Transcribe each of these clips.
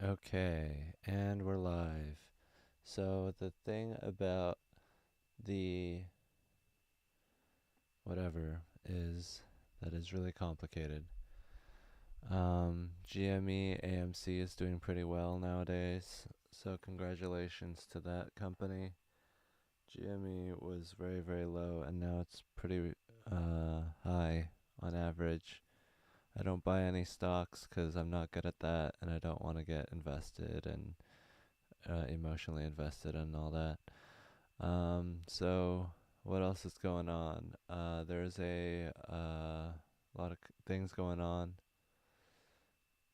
Okay, and we're live. So the thing about the whatever is that is really complicated. GME AMC is doing pretty well nowadays, so congratulations to that company. GME was very, very low, and now it's pretty high on average. I don't buy any stocks because I'm not good at that, and I don't want to get invested and emotionally invested and all that. So what else is going on? There's a lot of things going on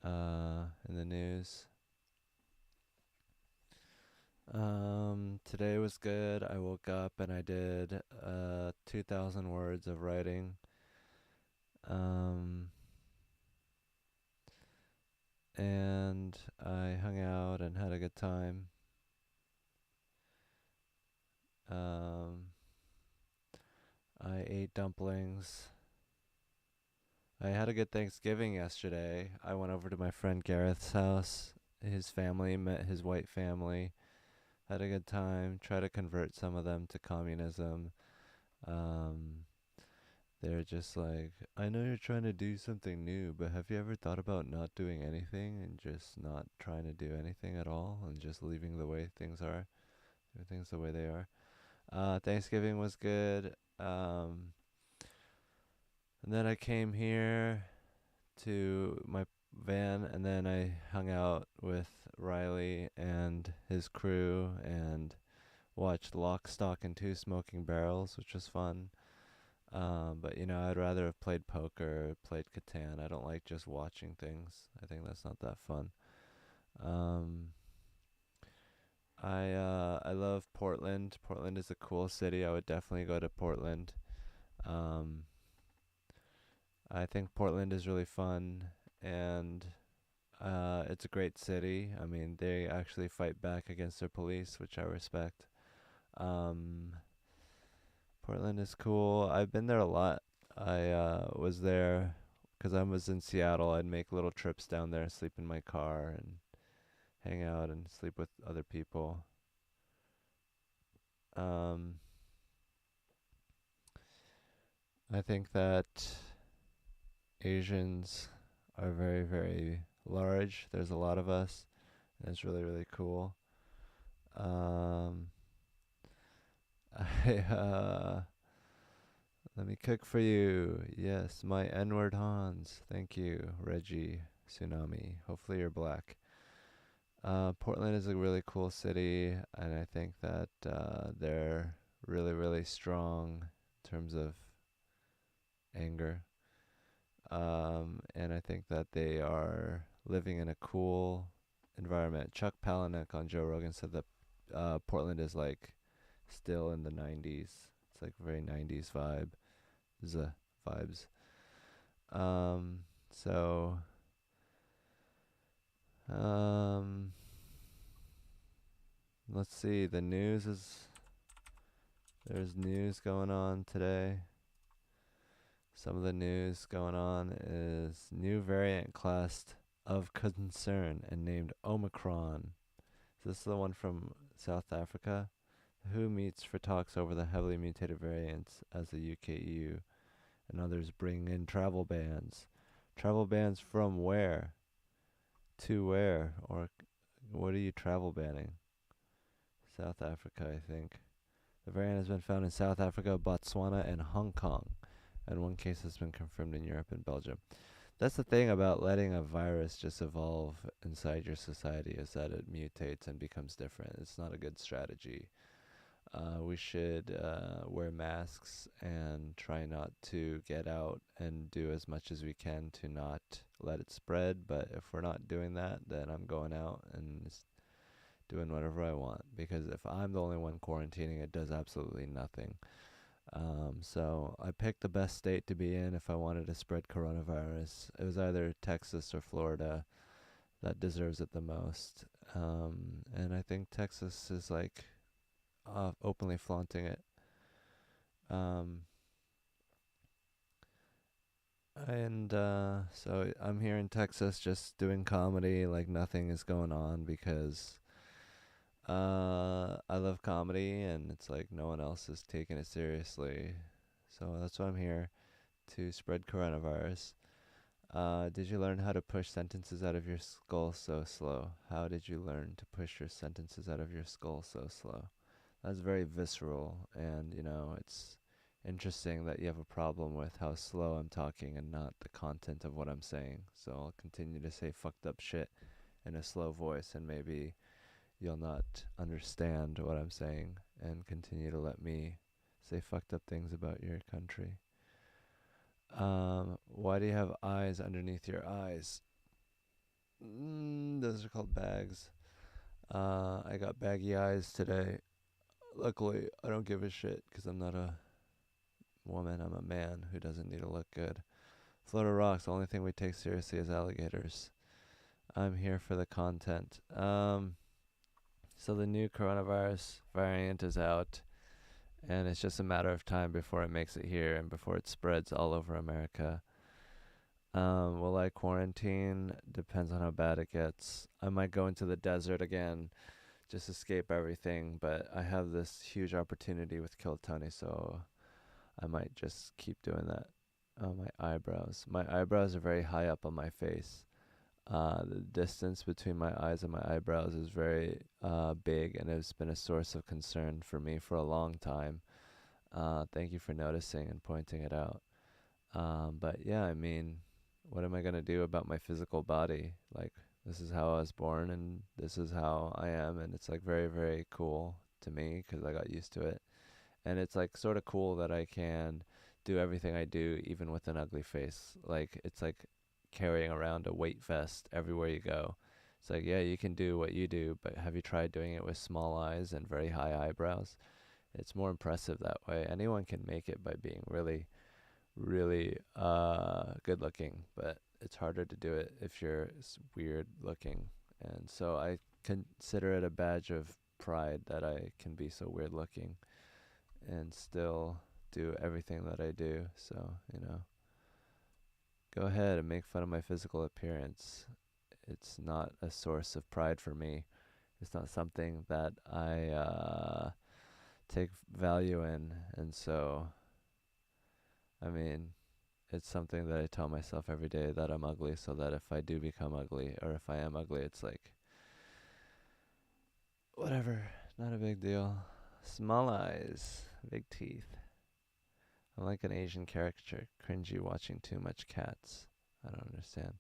in the news. Today was good. I woke up and I did 2,000 words of writing. Um, and I hung out and had a good time. Um, I ate dumplings. I had a good Thanksgiving yesterday. I went over to my friend Gareth's house. His family met his white family. Had a good time. Try to convert some of them to communism. Um, they're just like, I know you're trying to do something new, but have you ever thought about not doing anything and just not trying to do anything at all and just leaving the way things are, doing things the way they are? Thanksgiving was good. And then I came here to my van, and then I hung out with Riley and his crew and watched Lock, Stock, and Two Smoking Barrels, which was fun. But I'd rather have played poker, played Catan. I don't like just watching things. I think that's not that fun. Um, I love Portland. Portland is a cool city. I would definitely go to Portland. Um, I think Portland is really fun, and it's a great city. I mean, they actually fight back against their police, which I respect. Um, Portland is cool. I've been there a lot. I was there because I was in Seattle. I'd make little trips down there, sleep in my car, and hang out and sleep with other people. Um, I think that Asians are very, very large. There's a lot of us, and it's really, really cool. Um, I let me cook for you. Yes, my N-word Hans. Thank you, Reggie Tsunami. Hopefully you're black. Portland is a really cool city, and I think that they're really, really strong in terms of anger. And I think that they are living in a cool environment. Chuck Palahniuk on Joe Rogan said that Portland is like still in the 90s. It's like very 90s vibe. The vibes. Um, so um, let's see. There's news going on today. Some of the news going on is new variant classed of concern and named Omicron. Is this the one from South Africa? WHO meets for talks over the heavily mutated variants as the UK, EU, and others bring in travel bans. Travel bans from where? To where? Or what are you travel banning? South Africa, I think. The variant has been found in South Africa, Botswana, and Hong Kong, and one case has been confirmed in Europe and Belgium. That's the thing about letting a virus just evolve inside your society, is that it mutates and becomes different. It's not a good strategy. We should wear masks and try not to get out and do as much as we can to not let it spread. But if we're not doing that, then I'm going out and doing whatever I want, because if I'm the only one quarantining, it does absolutely nothing. So I picked the best state to be in if I wanted to spread coronavirus. It was either Texas or Florida that deserves it the most. And I think Texas is like openly flaunting it. Um, And so I'm here in Texas just doing comedy like nothing is going on because I love comedy and it's like no one else is taking it seriously. So that's why I'm here to spread coronavirus. Did you learn how to push sentences out of your skull so slow? How did you learn to push your sentences out of your skull so slow? That's very visceral, and it's interesting that you have a problem with how slow I'm talking and not the content of what I'm saying. So I'll continue to say fucked up shit in a slow voice, and maybe you'll not understand what I'm saying and continue to let me say fucked up things about your country. Why do you have eyes underneath your eyes? Those are called bags. I got baggy eyes today. Luckily, I don't give a shit because I'm not a woman. I'm a man who doesn't need to look good. Florida rocks. The only thing we take seriously is alligators. I'm here for the content. So the new coronavirus variant is out, and it's just a matter of time before it makes it here and before it spreads all over America. Will I quarantine? Depends on how bad it gets. I might go into the desert again, just escape everything, but I have this huge opportunity with Kill Tony, so I might just keep doing that. My eyebrows. My eyebrows are very high up on my face. The distance between my eyes and my eyebrows is very big, and it's been a source of concern for me for a long time. Thank you for noticing and pointing it out. But yeah, I mean, what am I gonna do about my physical body? Like, this is how I was born, and this is how I am, and it's like very, very cool to me because I got used to it. And it's like sort of cool that I can do everything I do even with an ugly face. Like, it's like carrying around a weight vest everywhere you go. It's like, yeah, you can do what you do, but have you tried doing it with small eyes and very high eyebrows? It's more impressive that way. Anyone can make it by being really, really good looking, but it's harder to do it if you're weird looking. And so I consider it a badge of pride that I can be so weird looking and still do everything that I do. So, go ahead and make fun of my physical appearance. It's not a source of pride for me. It's not something that I take value in. And so, I mean, it's something that I tell myself every day that I'm ugly so that if I do become ugly or if I am ugly, it's like, whatever, not a big deal. Small eyes, big teeth. I'm like an Asian caricature, cringy watching too much cats. I don't understand.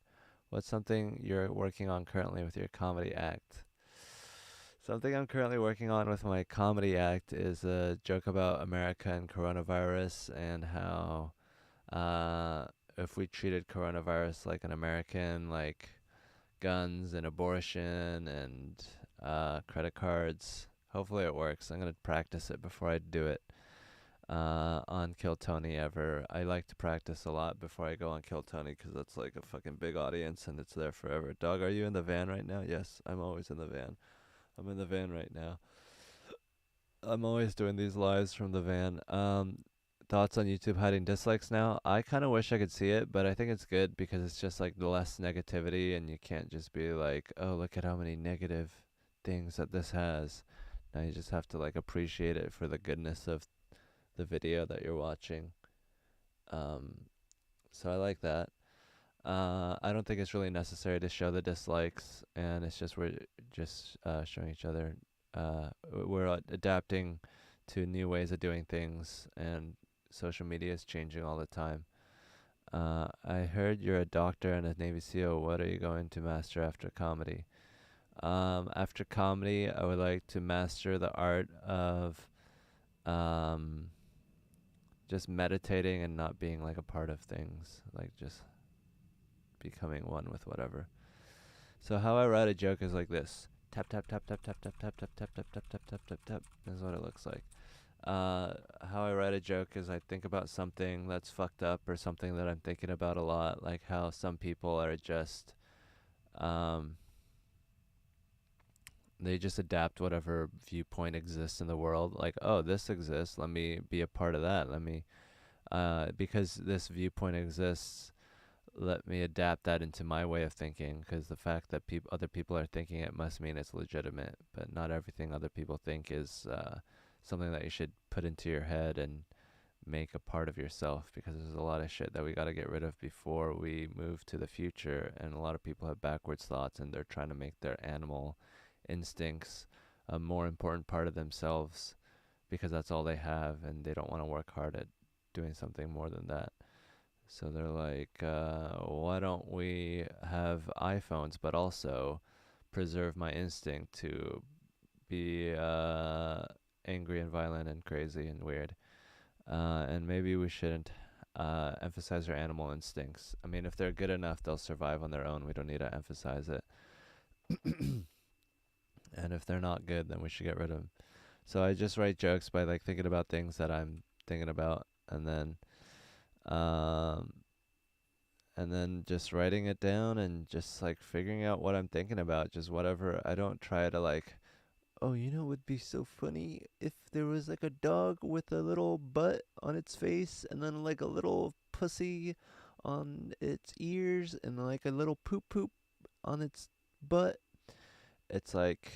What's something you're working on currently with your comedy act? Something I'm currently working on with my comedy act is a joke about America and coronavirus and how uh, if we treated coronavirus like an American, like guns and abortion and credit cards, hopefully it works. I'm going to practice it before I do it on Kill Tony ever. I like to practice a lot before I go on Kill Tony because that's like a fucking big audience and it's there forever. Dog, are you in the van right now? Yes, I'm always in the van. I'm in the van right now. I'm always doing these lives from the van. Thoughts on YouTube hiding dislikes now? I kind of wish I could see it, but I think it's good because it's just like the less negativity and you can't just be like, oh, look at how many negative things that this has. Now you just have to like appreciate it for the goodness of the video that you're watching. Um, so I like that. I don't think it's really necessary to show the dislikes, and it's just we're just showing each other. We're adapting to new ways of doing things, and social media is changing all the time. I heard you're a doctor and a Navy SEAL. What are you going to master after comedy? After comedy, I would like to master the art of um, just meditating and not being like a part of things, like just becoming one with whatever. So how I write a joke is like this: tap tap tap tap tap tap tap tap tap tap tap tap tap tap tap. This is what it looks like. How I write a joke is I think about something that's fucked up or something that I'm thinking about a lot, like how some people are just um, they just adapt whatever viewpoint exists in the world. Like, oh, this exists. Let me be a part of that. Let me, because this viewpoint exists. let me adapt that into my way of thinking, because the fact that other people are thinking it must mean it's legitimate, but not everything other people think is something that you should put into your head and make a part of yourself, because there's a lot of shit that we got to get rid of before we move to the future, and a lot of people have backwards thoughts and they're trying to make their animal instincts a more important part of themselves because that's all they have, and they don't want to work hard at doing something more than that. So they're like, why don't we have iPhones, but also preserve my instinct to be angry and violent and crazy and weird? And maybe we shouldn't emphasize our animal instincts. I mean, if they're good enough, they'll survive on their own. We don't need to emphasize it. And if they're not good, then we should get rid of them. So I just write jokes by like thinking about things that I'm thinking about, um, and then just writing it down and just like figuring out what I'm thinking about, just whatever. I don't try to like, oh, you know, it would be so funny if there was like a dog with a little butt on its face and then like a little pussy on its ears and like a little poop poop on its butt. It's like,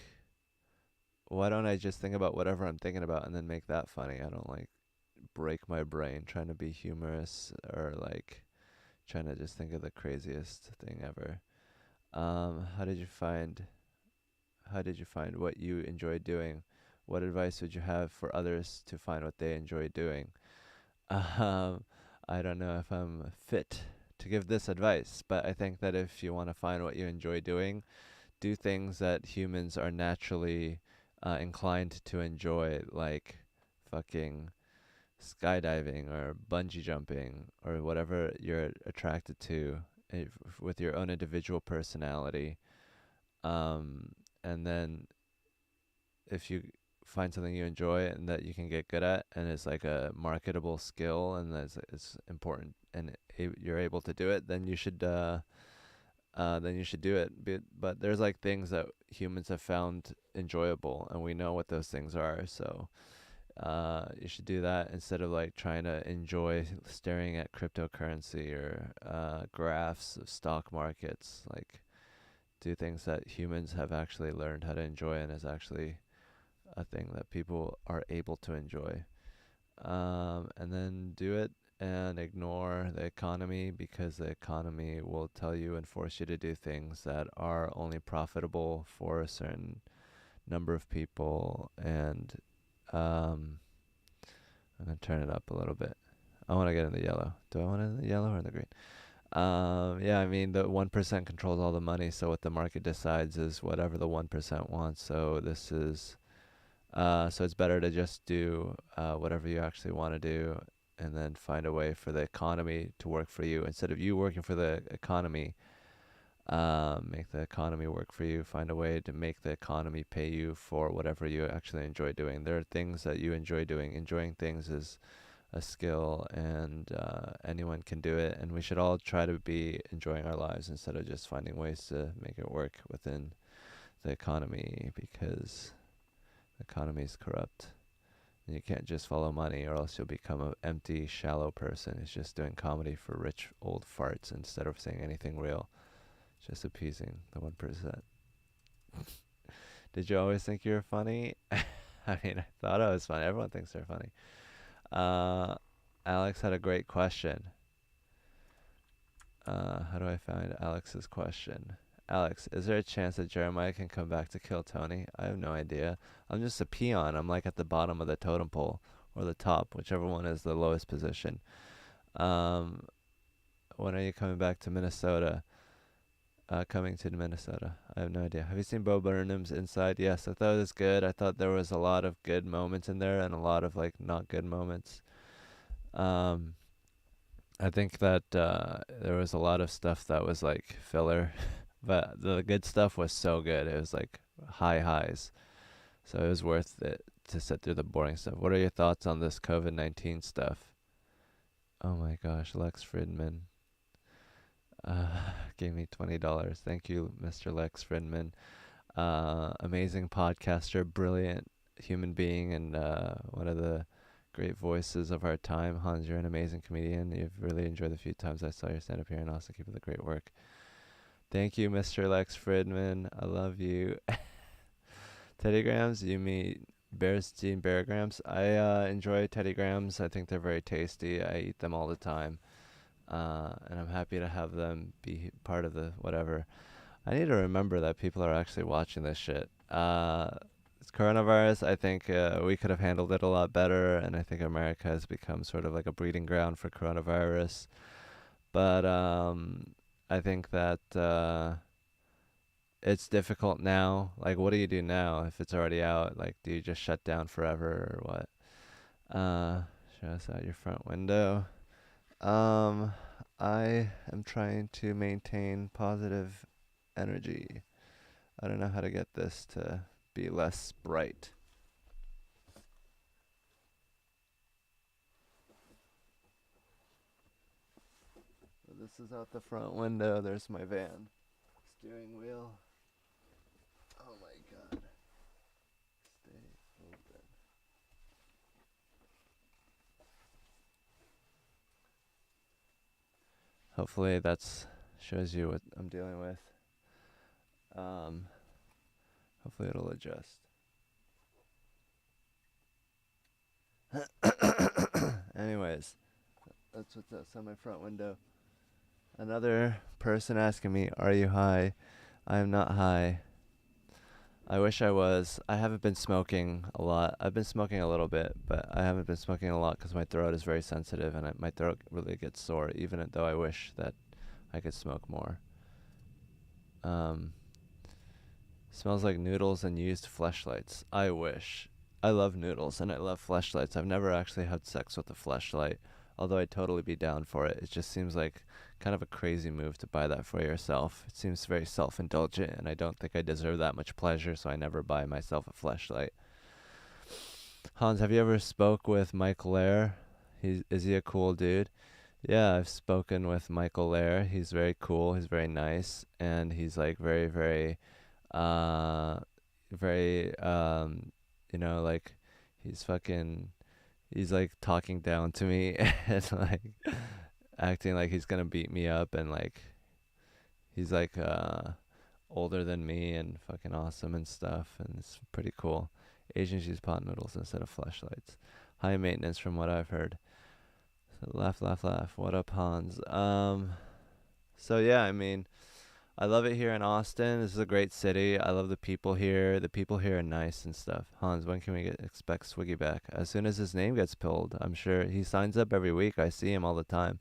why don't I just think about whatever I'm thinking about and then make that funny? I don't like break my brain trying to be humorous or like trying to just think of the craziest thing ever. How did you find what you enjoy doing? What advice would you have for others to find what they enjoy doing? Um, I don't know if I'm fit to give this advice, but I think that if you want to find what you enjoy doing, do things that humans are naturally inclined to enjoy, like fucking skydiving or bungee jumping or whatever you're attracted to with your own individual personality. Um, and then if you find something you enjoy and that you can get good at and it's like a marketable skill and that's it's important and you're able to do it, then you should do it. But there's like things that humans have found enjoyable, and we know what those things are. So you should do that instead of like trying to enjoy staring at cryptocurrency or graphs of stock markets. Like, do things that humans have actually learned how to enjoy and is actually a thing that people are able to enjoy. And then do it and ignore the economy, because the economy will tell you and force you to do things that are only profitable for a certain number of people. And um, I'm gonna turn it up a little bit. I want to get in the yellow. Do I want it in the yellow or in the green? Yeah, I mean the 1% controls all the money, so what the market decides is whatever the 1% wants. So so it's better to just do whatever you actually want to do, and then find a way for the economy to work for you instead of you working for the economy. Make the economy work for you. Find a way to make the economy pay you for whatever you actually enjoy doing. There are things that you enjoy doing. Enjoying things is a skill, and anyone can do it. And we should all try to be enjoying our lives instead of just finding ways to make it work within the economy, because the economy is corrupt. And you can't just follow money, or else you'll become an empty, shallow person who's just doing comedy for rich old farts instead of saying anything real, just appeasing the 1%. Did you always think you were funny? I mean, I thought I was funny. Everyone thinks they're funny. Uh, Alex had a great question. How do I find Alex's question? Alex, is there a chance that Jeremiah can come back to kill Tony? I have no idea. I'm just a peon. I'm like at the bottom of the totem pole, or the top, whichever one is the lowest position. Um, when are you coming back to Minnesota? Coming to Minnesota. I have no idea. Have you seen Bo Burnham's Inside? Yes, I thought it was good. I thought there was a lot of good moments in there and a lot of like not good moments. Um, I think that there was a lot of stuff that was like filler, but the good stuff was so good. It was like high highs, so it was worth it to sit through the boring stuff. What are your thoughts on this COVID-19 stuff? Oh my gosh, Lex Fridman gave me $20. Thank you, Mr. Lex Fridman. Amazing podcaster, brilliant human being, and one of the great voices of our time. Hans, you're an amazing comedian. You've really enjoyed the few times I saw your stand up here in Austin. Keep up the great work. Thank you, Mr. Lex Fridman. I love you. Teddygrams, you mean Bearstein Beargrams? I enjoy Teddygrams. I think they're very tasty. I eat them all the time. And I'm happy to have them be part of the whatever. I need to remember that people are actually watching this shit. It's coronavirus. I think we could have handled it a lot better, and I think America has become sort of like a breeding ground for coronavirus. But I think that it's difficult now. Like, what do you do now if it's already out? Like, do you just shut down forever or what? Show us out your front window. I am trying to maintain positive energy. I don't know how to get this to be less bright. This is out the front window. There's my van. Steering wheel. Oh my god. Stay open. Hopefully that's shows you what I'm dealing with. Hopefully it'll adjust. Anyways, that's what's outside my front window. Another person asking me, "Are you high?" I am not high. I wish I was. I haven't been smoking a lot. I've been smoking a little bit, but I haven't been smoking a lot because my throat is very sensitive and my throat really gets sore, even though I wish that I could smoke more. Smells like noodles and used fleshlights. I wish. I love noodles and I love fleshlights. I've never actually had sex with a fleshlight, although I'd totally be down for it. It just seems like kind of a crazy move to buy that for yourself. It seems very self-indulgent, and I don't think I deserve that much pleasure, so I never buy myself a fleshlight. Hans, have you ever spoke with Mike Lair? Is he a cool dude? Yeah, I've spoken with Michael Lair. He's very cool. He's very nice, and he's like very, very, uh, very, like he's fucking, he's like talking down to me and like acting like he's gonna beat me up, and like he's like older than me and fucking awesome and stuff, and it's pretty cool. Asians use pot noodles instead of flashlights. High maintenance from what I've heard. So laugh, laugh, laugh. What up, Hans? So yeah, I mean, I love it here in Austin. This is a great city. I love the people here. The people here are nice and stuff. Hans, when can we expect Swiggy back? As soon as his name gets pulled. I'm sure he signs up every week. I see him all the time.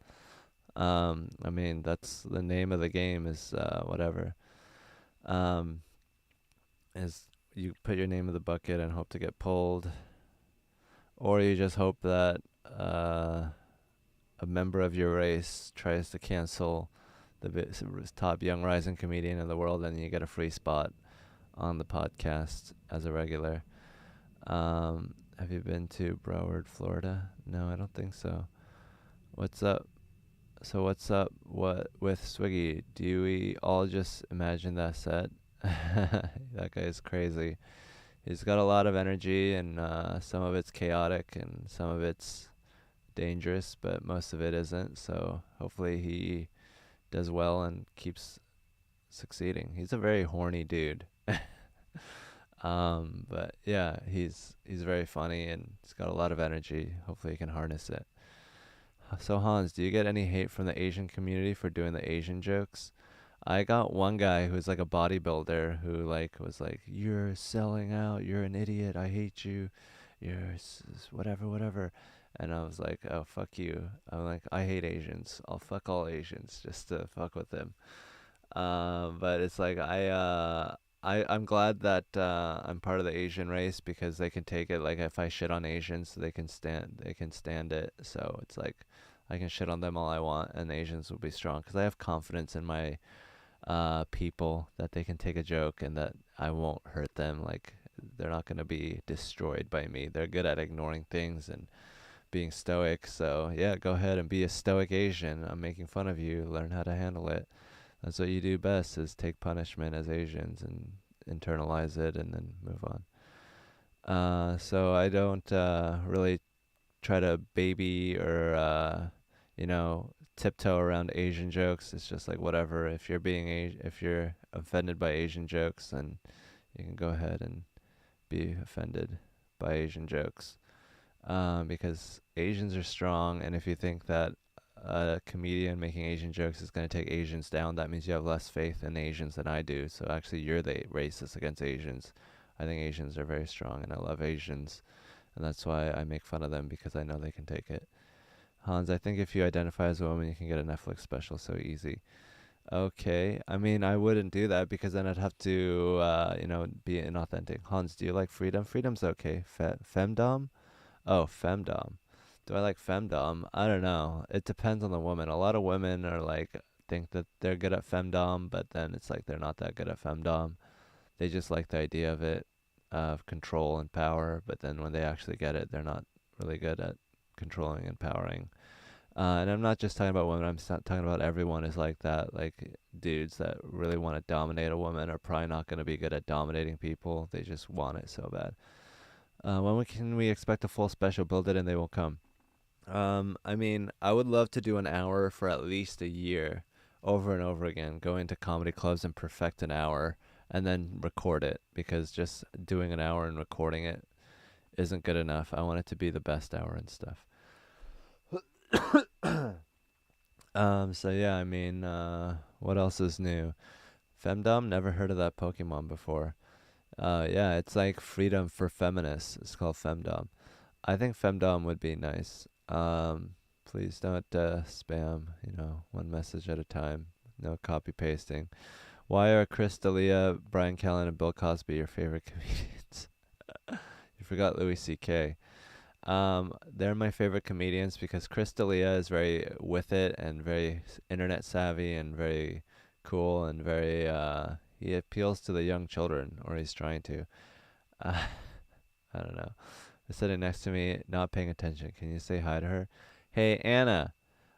I mean, that's the name of the game is whatever. Is you put your name in the bucket and hope to get pulled, or you just hope that a member of your race tries to cancel the top young rising comedian in the world, and you get a free spot on the podcast as a regular. Have you been to Broward, Florida? No, I don't think so. What's up? So what's up? What with Swiggy? Do we all just imagine that set? That guy's crazy. He's got a lot of energy, and some of it's chaotic, and some of it's dangerous, but most of it isn't. So hopefully he does well and keeps succeeding. He's a very horny dude. But yeah, he's very funny and he's got a lot of energy. Hopefully he can harness it. So Hans, do you get any hate from the Asian community for doing the Asian jokes? I got one guy who's like a bodybuilder who like was like, "You're selling out. You're an idiot. I hate you. You're whatever, whatever." And I was like, "Oh, fuck you." I'm like, "I hate Asians. I'll fuck all Asians just to fuck with them." But it's like I'm glad that I'm part of the Asian race because they can take it. Like if I shit on Asians, they can stand it. So it's like I can shit on them all I want, and the Asians will be strong because I have confidence in my people that they can take a joke and that I won't hurt them. Like they're not gonna be destroyed by me. They're good at ignoring things and being stoic. So yeah, go ahead and be a stoic Asian. I'm making fun of you. Learn how to handle it. That's what you do best, is take punishment as Asians and internalize it and then move on. So I don't really try to baby or tiptoe around Asian jokes. It's just like whatever. If you're if you're offended by Asian jokes, then you can go ahead and be offended by Asian jokes. Because Asians are strong, and if you think that a comedian making Asian jokes is going to take Asians down, that means you have less faith in Asians than I do. So actually, you're the racist against Asians. I think Asians are very strong, and I love Asians, and that's why I make fun of them because I know they can take it. Hans, I think if you identify as a woman, you can get a Netflix special so easy. Okay, I mean, I wouldn't do that because then I'd have to, be inauthentic. Hans, do you like freedom? Freedom's okay. Femdom? Oh, femdom. Do I like femdom? I don't know. It depends on the woman. A lot of women are like think that they're good at femdom, but then it's like they're not that good at femdom. They just like the idea of it, of control and power, but then when they actually get it, they're not really good at controlling and powering. And I'm not just talking about women. I'm talking about everyone is like that. Like dudes that really want to dominate a woman are probably not going to be good at dominating people. They just want it so bad. Can we expect a full special? Build it and they will come. I mean, I would love to do an hour for at least a year, over and over again. Go into comedy clubs and perfect an hour, and then record it. Because just doing an hour and recording it isn't good enough. I want it to be the best hour and stuff. So yeah, I mean, what else is new? Femdom? Never heard of that Pokemon before. Yeah, it's like freedom for feminists. It's called Femdom. I think Femdom would be nice. Please don't spam, one message at a time. No copy pasting. Why are Chris D'Elia, Brian Callen, and Bill Cosby your favorite comedians? You forgot Louis C.K. They're my favorite comedians because Chris D'Elia is very with it and very internet savvy and very cool and very he appeals to the young children, or he's trying to. Uh, I don't know. They're sitting next to me, not paying attention. Can you say hi to her? Hey Anna,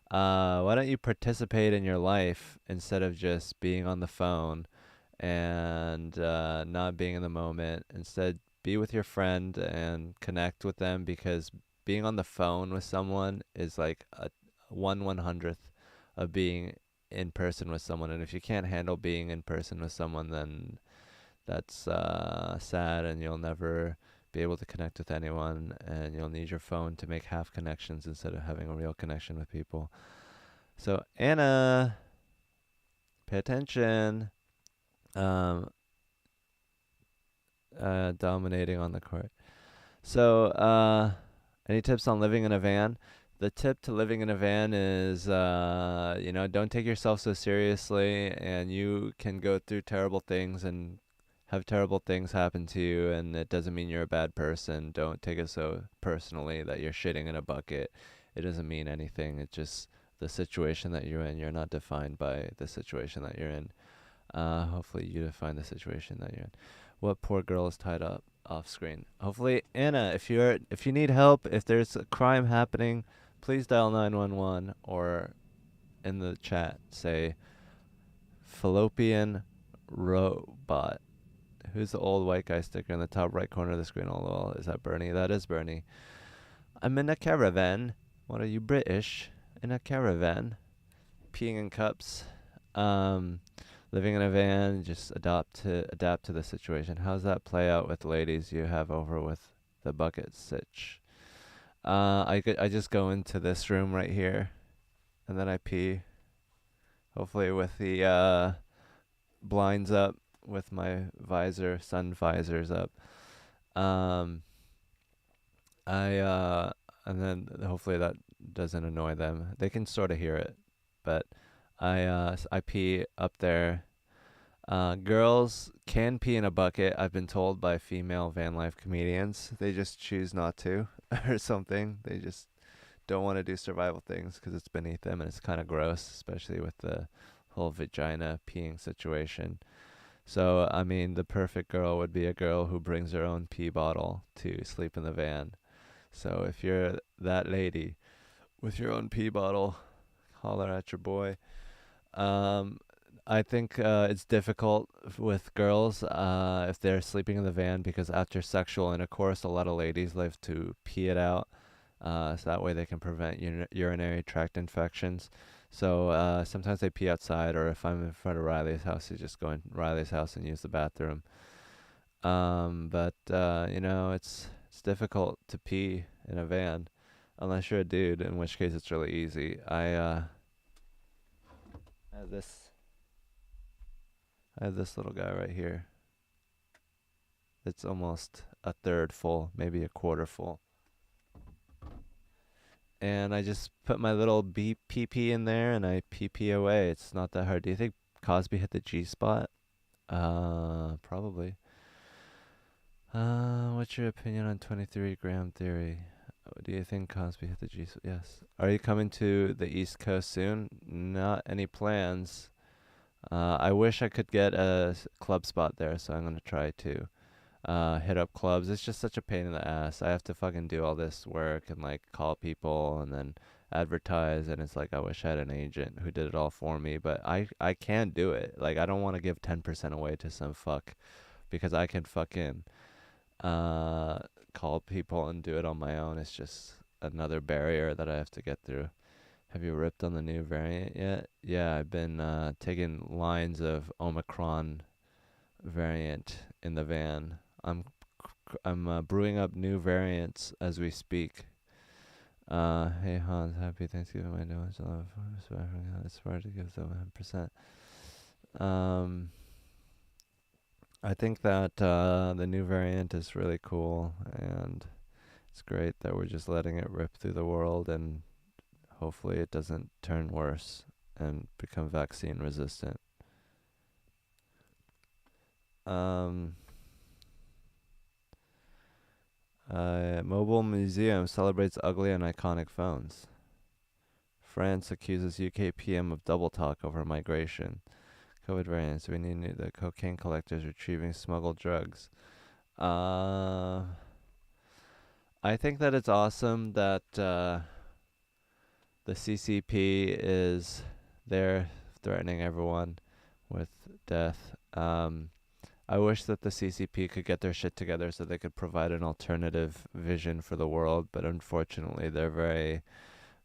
why don't you participate in your life instead of just being on the phone and not being in the moment? Instead, be with your friend and connect with them because being on the phone with someone is like a 1/100th of being in person with someone. And if you can't handle being in person with someone, then that's sad, and you'll never be able to connect with anyone, and you'll need your phone to make half connections instead of having a real connection with people. So Anna, pay attention. Um, Dominating on the court. So, any tips on living in a van? The tip to living in a van is, don't take yourself so seriously, and you can go through terrible things and have terrible things happen to you, and it doesn't mean you're a bad person. Don't take it so personally that you're shitting in a bucket. It doesn't mean anything. It's just the situation that you're in. You're not defined by the situation that you're in. Hopefully you define the situation that you're in. What poor girl is tied up off screen? Hopefully, Anna, if you need help, if there's a crime happening, please dial 911 or in the chat say fallopian robot. Who's the old white guy sticker in the top right corner of the screen? Oh, is that Bernie? That is Bernie. I'm in a caravan. What are you, British? In a caravan. Peeing in cups. Living in a van, just adapt to the situation. How's that play out with ladies you have over with the bucket sitch? I just go into this room right here, and then I pee. Hopefully with the blinds up, with my sun visors up. Um, I and then hopefully that doesn't annoy them. They can sort of hear it, but I pee up there. Girls can pee in a bucket. I've been told by female van life comedians. They just choose not to, or something. They just don't want to do survival things because it's beneath them and it's kind of gross, especially with the whole vagina peeing situation. So, I mean, the perfect girl would be a girl who brings her own pee bottle to sleep in the van. So, if you're that lady with your own pee bottle, holler at your boy. I think it's difficult with girls if they're sleeping in the van because after sexual intercourse, a lot of ladies like to pee it out. So that way they can prevent urinary tract infections. So sometimes they pee outside, or if I'm in front of Riley's house, they just go in Riley's house and use the bathroom. But it's difficult to pee in a van unless you're a dude, in which case it's really easy. I have this I have this little guy right here. It's almost a third full, maybe a quarter full. And I just put my little beep pee pee in there and I pee pee away. It's not that hard. Do you think Cosby hit the G spot? Probably. What's your opinion on 23 gram theory? Do you think Cosby hit the G spot? Yes. Are you coming to the East Coast soon? Not any plans. I wish I could get a club spot there, so I'm gonna try to hit up clubs. It's just such a pain in the ass. I have to fucking do all this work and like call people and then advertise, and it's like I wish I had an agent who did it all for me, but I can't do it. Like I don't want to give 10% away to some fuck because I can fucking uh call people and do it on my own. It's just another barrier that I have to get through. Have you ripped on the new variant yet? Yeah, I've been taking lines of Omicron variant in the van. I'm brewing up new variants as we speak. Hey Hans, happy Thanksgiving. My new one's it's hard to give them 100%. Um, I think that the new variant is really cool, and it's great that we're just letting it rip through the world, and hopefully it doesn't turn worse and become vaccine resistant. Um, Mobile museum celebrates ugly and iconic phones. France accuses UK PM of double talk over migration. COVID variants. We need the cocaine collectors retrieving smuggled drugs. Uh, I think that it's awesome that the CCP is there threatening everyone with death. I wish that the CCP could get their shit together so they could provide an alternative vision for the world, but unfortunately they're very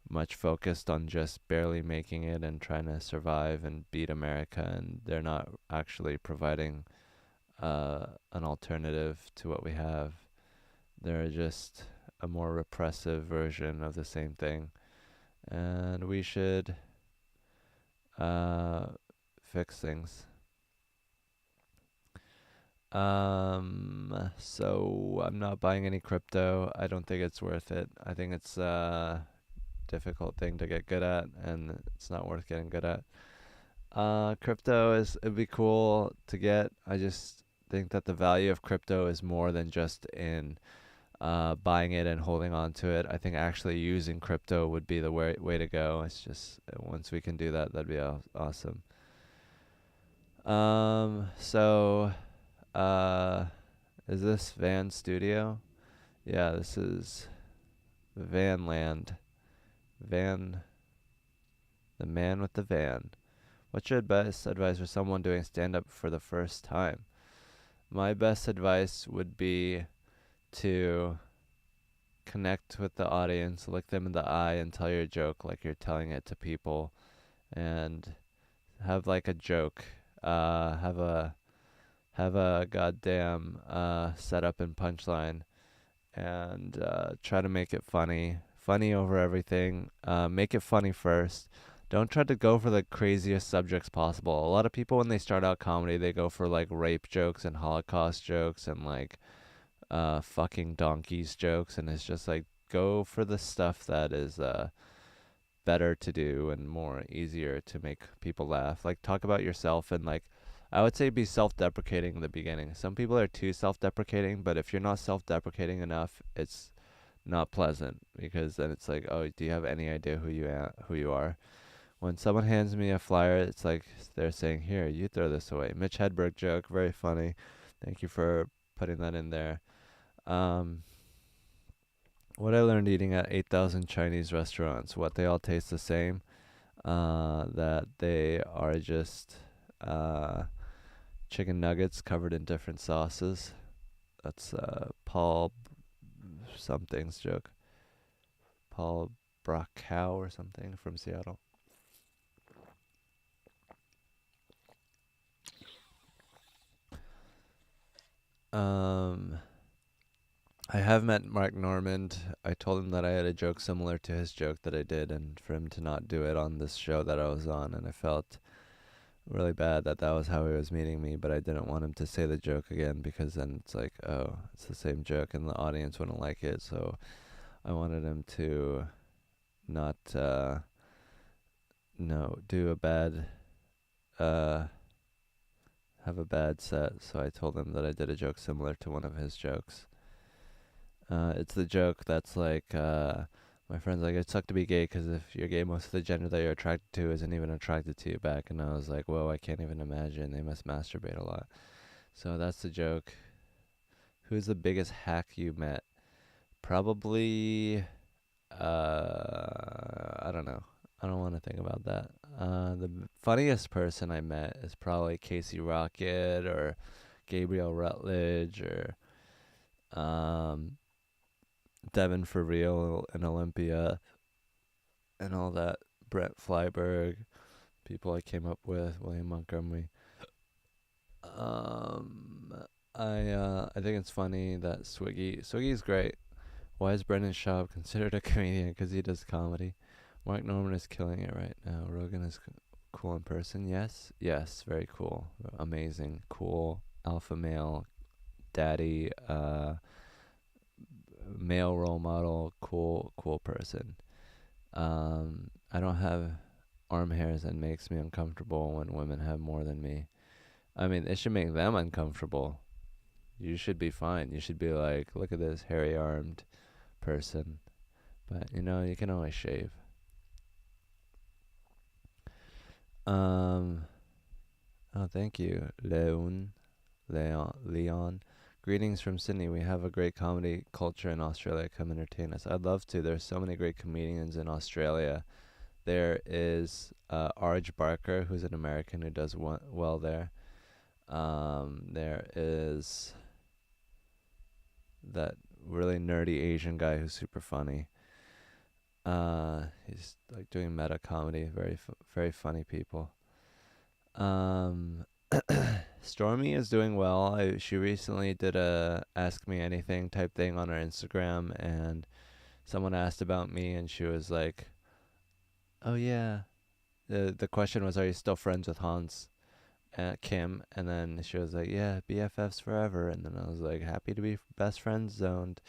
much focused on just barely making it and trying to survive and beat America, and they're not actually providing an alternative to what we have. They're just a more repressive version of the same thing, and we should uh, fix things. So I'm not buying any crypto. I don't think it's worth it. I think it's a difficult thing to get good at, and it's not worth getting good at. Crypto it'd be cool to get. I just think that the value of crypto is more than just in buying it and holding on to it. I think actually using crypto would be the way to go. It's just once we can do that, that'd be awesome. So uh, is this Van Studio? Yeah, this is Van Land. Van, the man with the van. What's your best advice for someone doing stand up for the first time? My best advice would be to connect with the audience, look them in the eye, and tell your joke like you're telling it to people, and have like a joke. Have a goddamn setup and punchline, and try to make it funny. Funny over everything. Make it funny first. Don't try to go for the craziest subjects possible. A lot of people, when they start out comedy, they go for like rape jokes and Holocaust jokes and like fucking donkeys jokes, and it's just like go for the stuff that is better to do and more easier to make people laugh. Like talk about yourself, and like I would say be self-deprecating in the beginning. Some people are too self-deprecating, but if you're not self-deprecating enough, it's not pleasant, because then it's like, oh, do you have any idea who you are? When someone hands me a flyer, it's like they're saying, here, you throw this away. Mitch Hedberg joke, very funny. Thank you for putting that in there. Um, what I learned eating at 8,000 Chinese restaurants, what they all taste the same, that they are just chicken nuggets covered in different sauces. That's Paul something's joke. Paul Brachow or something from Seattle. Um, I have met Mark Normand. I told him that I had a joke similar to his joke that I did, and for him to not do it on this show that I was on, and I felt really bad that that was how he was meeting me, but I didn't want him to say the joke again because then it's like, oh, it's the same joke and the audience wouldn't like it. So I wanted him to not, no, do a bad, uh, have a bad set. So I told him that I did a joke similar to one of his jokes. It's the joke that's like, my friend's like, it sucked to be gay because if you're gay, most of the gender that you're attracted to isn't even attracted to you back. And I was like, whoa, I can't even imagine. They must masturbate a lot. So that's the joke. Who's the biggest hack you met? Probably, I don't know. I don't want to think about that. The funniest person I met is probably Casey Rocket or Gabriel Rutledge or um, Devin For Real in Olympia and all that. Brett Flyberg, people I came up with, William Montgomery. Um, I think it's funny that Swiggy's great. Why is Brendan Schaub considered a comedian? Because he does comedy. Mark Norman is killing it right now. Rogan is cool in person. Yes, yes, very cool, amazing, cool, alpha male, daddy, male role model, cool person. I don't have arm hairs and makes me uncomfortable when women have more than me. I mean, it should make them uncomfortable. You should be fine. You should be like, look at this hairy armed person. But you know, you can always shave. Um. Oh, thank you, Leon. Greetings from Sydney. We have a great comedy culture in Australia. Come entertain us. I'd love to. There's so many great comedians in Australia. There is Arj Barker, who's an American who does well there. There is that really nerdy Asian guy who's super funny. He's like doing meta comedy. Very funny people. Um, Stormy is doing well. She recently did a Ask Me Anything type thing on her Instagram, and someone asked about me, and she was like, "Oh yeah." The question was, "Are you still friends with Hans?" Kim, and then she was like, "Yeah, BFFs forever." And then I was like, "Happy to be best friends zoned."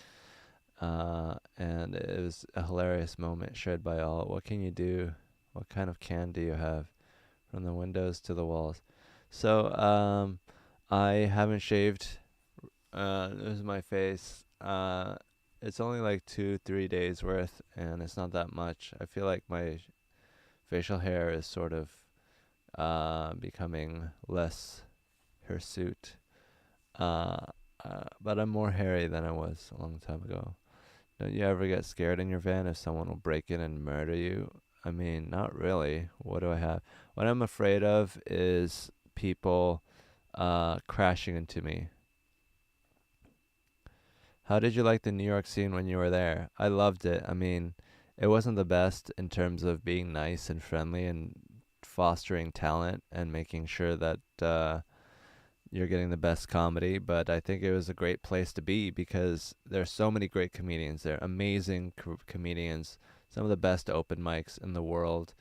And it was a hilarious moment shared by all. What can you do? What kind of can do you have? From the windows to the walls. So, I haven't shaved. This is my face. It's only like 2, 3 days worth, and it's not that much. I feel like my facial hair is sort of becoming less hirsute. Uh, but I'm more hairy than I was a long time ago. Don't you ever get scared in your van if someone will break in and murder you? I mean, not really. What do I have? What I'm afraid of is people crashing into me. How did you like the New York scene when you were there? I loved it. I mean, it wasn't the best in terms of being nice and friendly and fostering talent and making sure that you're getting the best comedy, but I think it was a great place to be because there's so many great comedians there, amazing comedians, some of the best open mics in the world.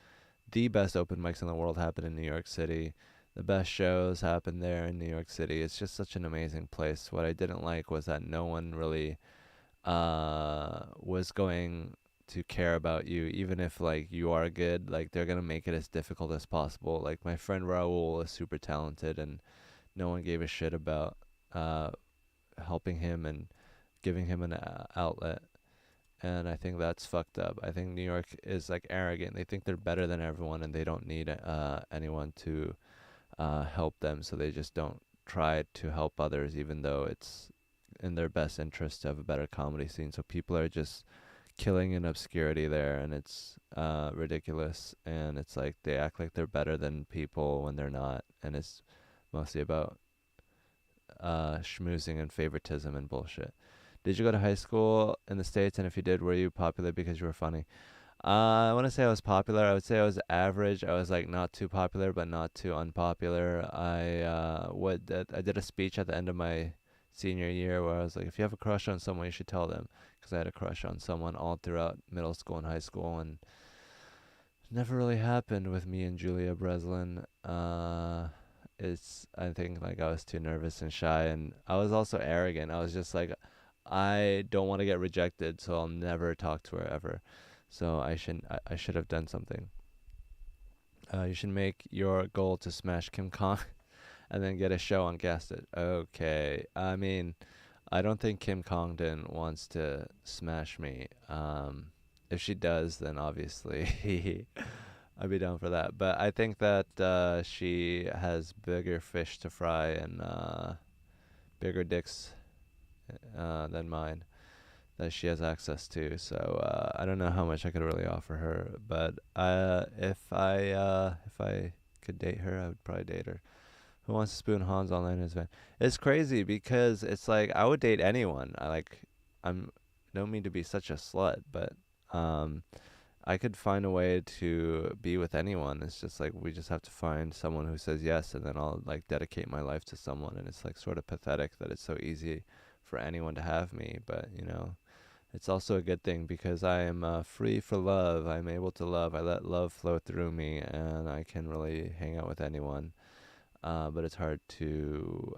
The best open mics in the world happen in New York City. The best shows happen there in New York City. It's just such an amazing place. What I didn't like was that no one really was going to care about you, even if like you are good. Like they're gonna make it as difficult as possible. Like my friend Raul is super talented, and no one gave a shit about uh, helping him and giving him an outlet. And I think that's fucked up. I think New York is like arrogant. They think they're better than everyone, and they don't need anyone to help them. So they just don't try to help others, even though it's in their best interest to have a better comedy scene. So people are just killing in obscurity there, and it's ridiculous. And it's like they act like they're better than people when they're not. And it's mostly about schmoozing and favoritism and bullshit. Did you go to high school in the States? And if you did, were you popular because you were funny? I want to say I was popular. I would say I was average. I was like not too popular, but not too unpopular. I did a speech at the end of my senior year where I was like, if you have a crush on someone, you should tell them, because I had a crush on someone all throughout middle school and high school, and it never really happened with me and Julia Breslin. It's I think like I was too nervous and shy, and I was also arrogant. I was just like, I don't want to get rejected, so I'll never talk to her ever. So I should have done something. You should make your goal to smash Kim Kong and then get a show on Guessed It. Okay. I mean, I don't think Kim Congdon wants to smash me. If she does, then obviously I'd be down for that. But I think that she has bigger fish to fry and bigger dicks than mine that she has access to. So I don't know how much I could really offer her, but if I could date her, I would probably date her. Who wants to spoon Hans online in his van? It's crazy because it's like I would date anyone. I'm don't mean to be such a slut, but um I could find a way to be with anyone. It's just like we just have to find someone who says yes, and then I'll like dedicate my life to someone. And it's like sort of pathetic that it's so easy for anyone to have me, but it's also a good thing because I am free for love. I'm able to love. I let love flow through me, and I can really hang out with anyone. But it's hard to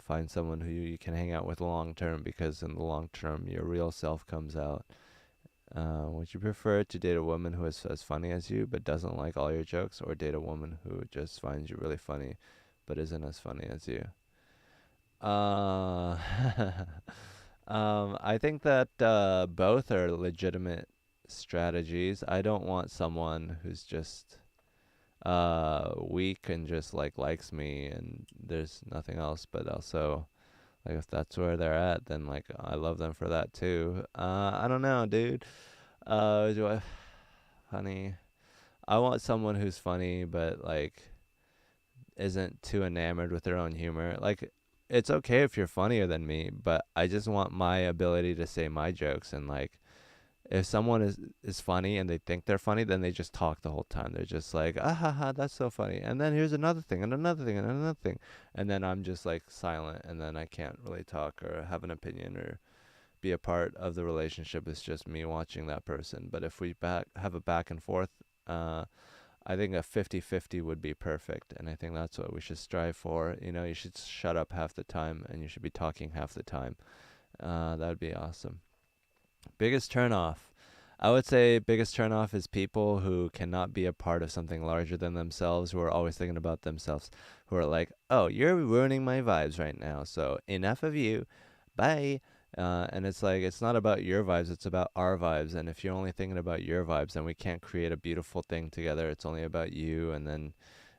find someone who you can hang out with long term, because in the long term, your real self comes out. Would you prefer to date a woman who is as funny as you but doesn't like all your jokes, or date a woman who just finds you really funny but isn't as funny as you? Uh, I think that both are legitimate strategies. I don't want someone who's just weak and just like likes me and there's nothing else. But also, like, if that's where they're at, then like I love them for that too. I don't know, dude. Do I funny? I want someone who's funny but like isn't too enamored with their own humor. Like, it's okay if you're funnier than me, but I just want my ability to say my jokes. And like, if someone is funny and they think they're funny, then they just talk the whole time. They're just like, ah ha ha, that's so funny. And then here's another thing, and another thing, and another thing. And then I'm just like silent, and then I can't really talk or have an opinion or be a part of the relationship. It's just me watching that person. But if we have a back and forth, I think a 50-50 would be perfect, and I think that's what we should strive for. You should shut up half the time, and you should be talking half the time. That would be awesome. Biggest turnoff. I would say biggest turnoff is people who cannot be a part of something larger than themselves, who are always thinking about themselves, who are like, oh, you're ruining my vibes right now, so enough of you. Bye. And it's like, it's not about your vibes, it's about our vibes. And if you're only thinking about your vibes, then we can't create a beautiful thing together. It's only about you. And then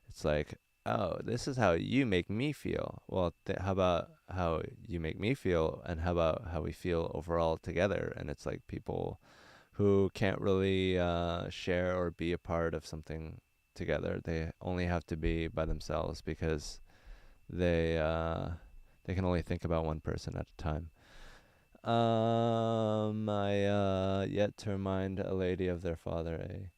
it's like, oh, this is how you make me feel. Well, how about how you make me feel, and how about how we feel overall together? And it's like people who can't really share or be a part of something together. They only have to be by themselves because they uh, they can only think about one person at a time. I yet to remind a lady of their father.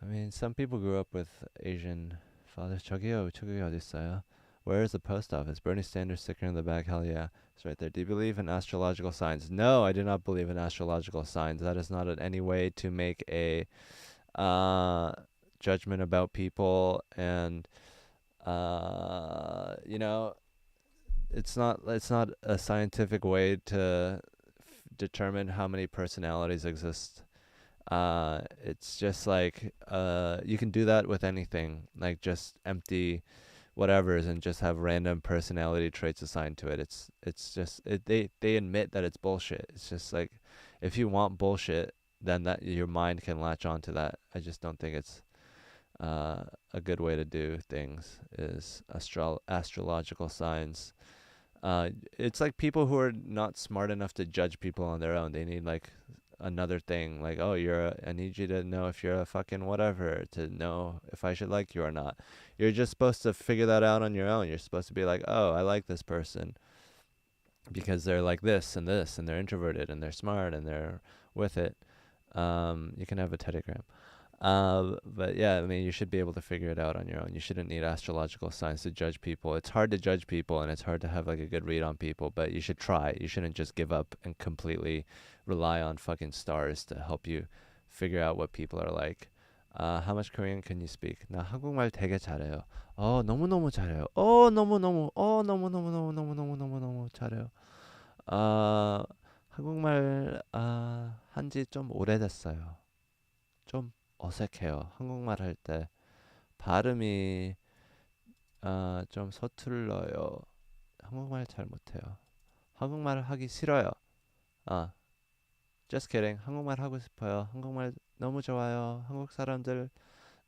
I mean, some people grew up with Asian fathers. 저기요 어딨어요? Where is the post office? Bernie Sanders sticker in the back. Hell yeah, it's right there. Do you believe in astrological signs? No, I do not believe in astrological signs. That is not in any way to make a uh, judgment about people, and uh, you know, it's not a scientific way to determine how many personalities exist. It's just like you can do that with anything, like just empty whatever's and just have random personality traits assigned to it. They admit that it's bullshit. It's just like, if you want bullshit, then that your mind can latch onto that. I just don't think it's a good way to do things is astrological signs. It's like people who are not smart enough to judge people on their own. They need like another thing, like, oh, I need you to know if you're a fucking whatever, to know if I should like you or not. You're just supposed to figure that out on your own. You're supposed to be like, oh, I like this person. because they're like this and this, and they're introverted and they're smart and they're with it. You can have a teddygram. But yeah, I mean, you should be able to figure it out on your own. You shouldn't need astrological signs to judge people. It's hard to judge people and it's hard to have like a good read on people, but you should try. You shouldn't just give up and completely rely on fucking stars to help you figure out what people are like. How much Korean can you speak? 나 한국말 되게 잘해요. 너무너무 잘해요. 너무너무 잘해요. 아, 한국말 한지 좀 오래됐어요. 좀 어색해요. 한국말 할 때 발음이 좀 서툴러요. 한국말 잘 못해요. 한국말 하기 싫어요. 아, just kidding. 한국말 하고 싶어요. 한국말 너무 좋아요. 한국 사람들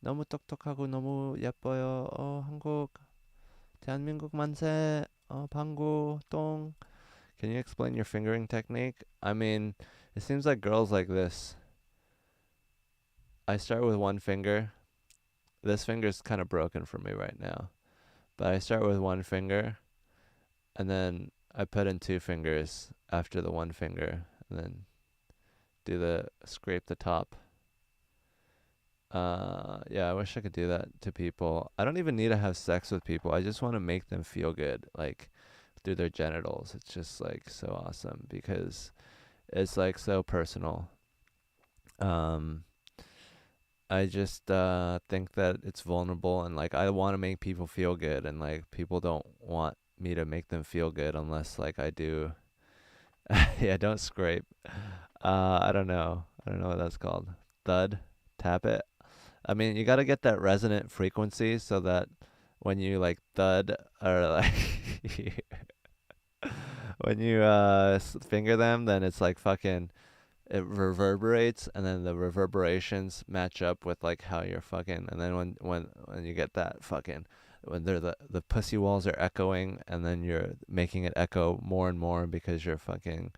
너무 똑똑하고 너무 예뻐요. 한국 대한민국 만세. 방구 똥. Can you explain your fingering technique? I mean, it seems like girls like this. I start with one finger. This finger's kind of broken for me right now. But I start with one finger and then I put in two fingers after the one finger and then do the scrape the top. Yeah, I wish I could do that to people. I don't even need to have sex with people. I just want to make them feel good, like through their genitals. It's just like so awesome because it's like so personal. Um, I just think that it's vulnerable and like I want to make people feel good and like people don't want me to make them feel good unless like I do. Yeah, don't scrape. I don't know. I don't know what that's called. Thud, tap it. I mean, you got to get that resonant frequency so that when you like thud or like when you finger them, then it's like fucking it reverberates and then the reverberations match up with like how you're fucking and then when you get that fucking when they're the pussy walls are echoing and then you're making it echo more and more because you're fucking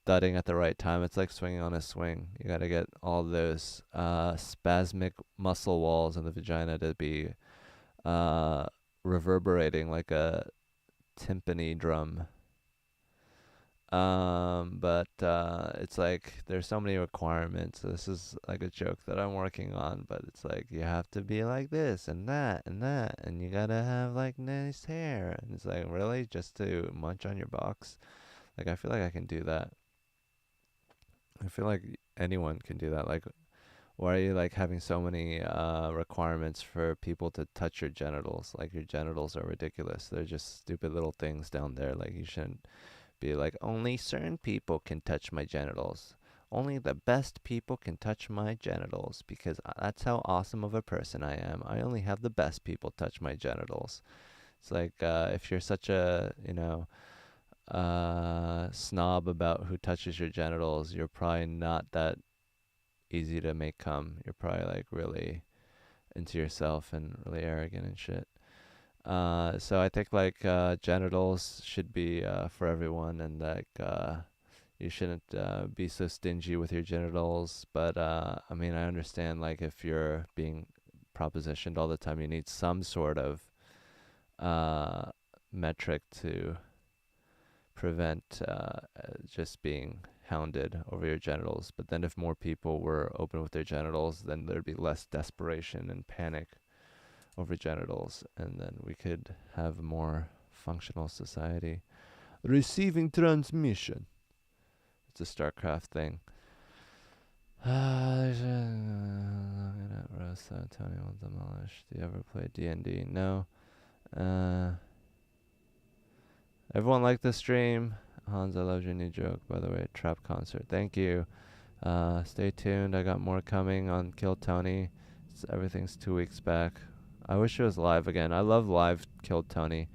thudding at the right time. It's like swinging on a swing. You got to get all those spasmic muscle walls in the vagina to be uh reverberating like a timpani drum. But it's like there's so many requirements. So this is like a joke that I'm working on, but it's like you have to be like this and that, and you gotta have like nice hair. And it's like really just to munch on your box. Like I feel like I can do that. I feel like anyone can do that. Like why are you like having so many requirements for people to touch your genitals? Like your genitals are ridiculous. They're just stupid little things down there. Like you shouldn't be like, only certain people can touch my genitals. Only the best people can touch my genitals because that's how awesome of a person I am. I only have the best people touch my genitals. It's like if you're such a, snob about who touches your genitals, you're probably not that easy to make come. You're probably like really into yourself and really arrogant and shit. So I think like genitals should be for everyone, and like you shouldn't be so stingy with your genitals. But I mean, I understand like if you're being propositioned all the time, you need some sort of uh, metric to prevent just being hounded over your genitals. But then if more people were open with their genitals, then there'd be less desperation and panic over genitals, and then we could have a more functional society. Receiving transmission. It's a StarCraft thing. Rosa, Tony will demolish. Do you ever play D&D? No. Everyone liked the stream. Hans, I loved your new joke, by the way. Trap concert. Thank you. Stay tuned. I got more coming on Kill Tony. Everything's 2 weeks back. I wish it was live again. I love live Killed Tony.